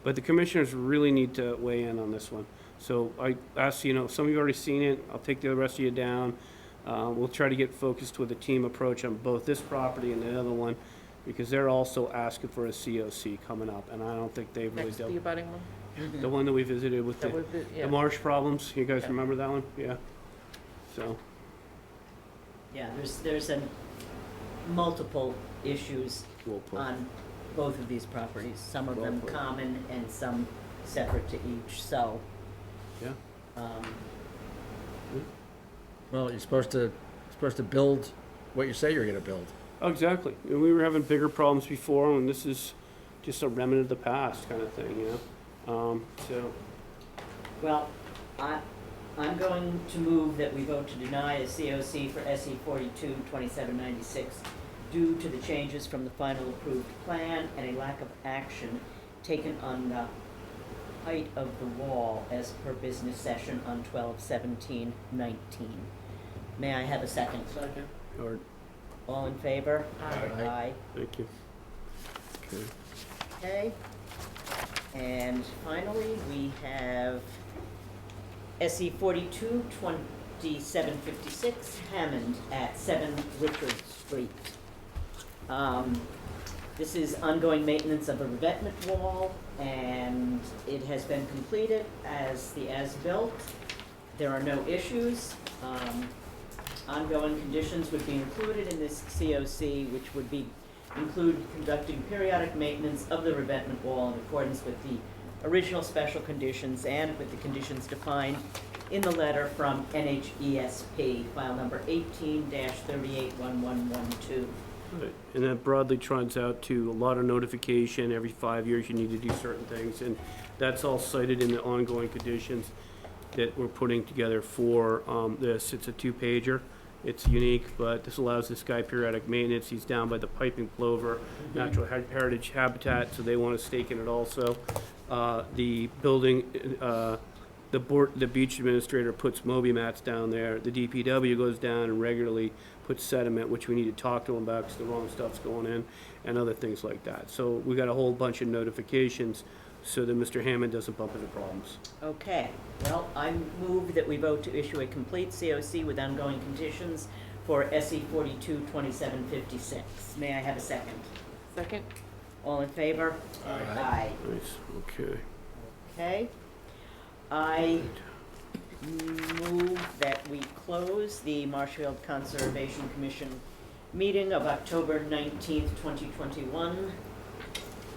But the commissioners really need to weigh in on this one. So I ask, you know, some of you already seen it, I'll take the rest of you down. We'll try to get focused with a team approach on both this property and the other one, because they're also asking for a COC coming up, and I don't think they've really Next to dealt. the abutting one? The one that we visited with That would be, yeah. the marsh problems, you guys Yeah. remember that one? Yeah. So, Yeah, there's multiple issues we'll put. on both of these properties, some of them Well put. common and some separate to each, so. Yeah. Well, you're supposed to build what you say you're gonna build. Oh, exactly. And we were having bigger problems before, and this is just a remnant of the past kind of thing, you know? So, Well, I'm going to move that we vote to deny a COC for SE 422796 due to the changes from the final approved plan and a lack of action taken on the height of the wall as per business session on 12/17/19. May I have a second? Second. or, All in favor? Aye. Aye. thank you. Okay. Okay. And finally, we have SE 422756 Hammond at 7 Richard Street. This is ongoing maintenance of a revetment wall, and it has been completed as the as-built. There are no issues. Ongoing conditions would be included in this COC, which would include conducting periodic maintenance of the revetment wall in accordance with the original special conditions and with the conditions defined in the letter from NHESP, file number 18-381112. Right. And that broadly trends out to a lot of notification. Every 5 years, you need to do certain things, and that's all cited in the ongoing conditions that we're putting together for this. It's a 2-pager. It's unique, but this allows this guy periodic maintenance. He's down by the piping plover, natural heritage habitat, so they want to stake in it also. The building, the beach administrator puts Moby mats down there. The DPW goes down and regularly puts sediment, which we need to talk to them about because the wrong stuff's going in, and other things like that. So we got a whole bunch of notifications so that Mr. Hammond doesn't bump into problems. Okay, well, I move that we vote to issue a complete COC with ongoing conditions for SE 422756. May I have a second? Second? All in favor? Aye. Nice, okay. Okay. I move that we close the Marshfield Conservation Commission meeting of October 19th, 2021.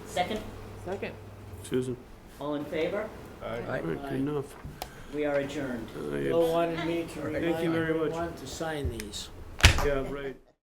Second? Second. Susan? All in favor? All right, good enough. We are adjourned. Bill wanted me to Thank remind you very much. everyone to sign these. Yeah, right.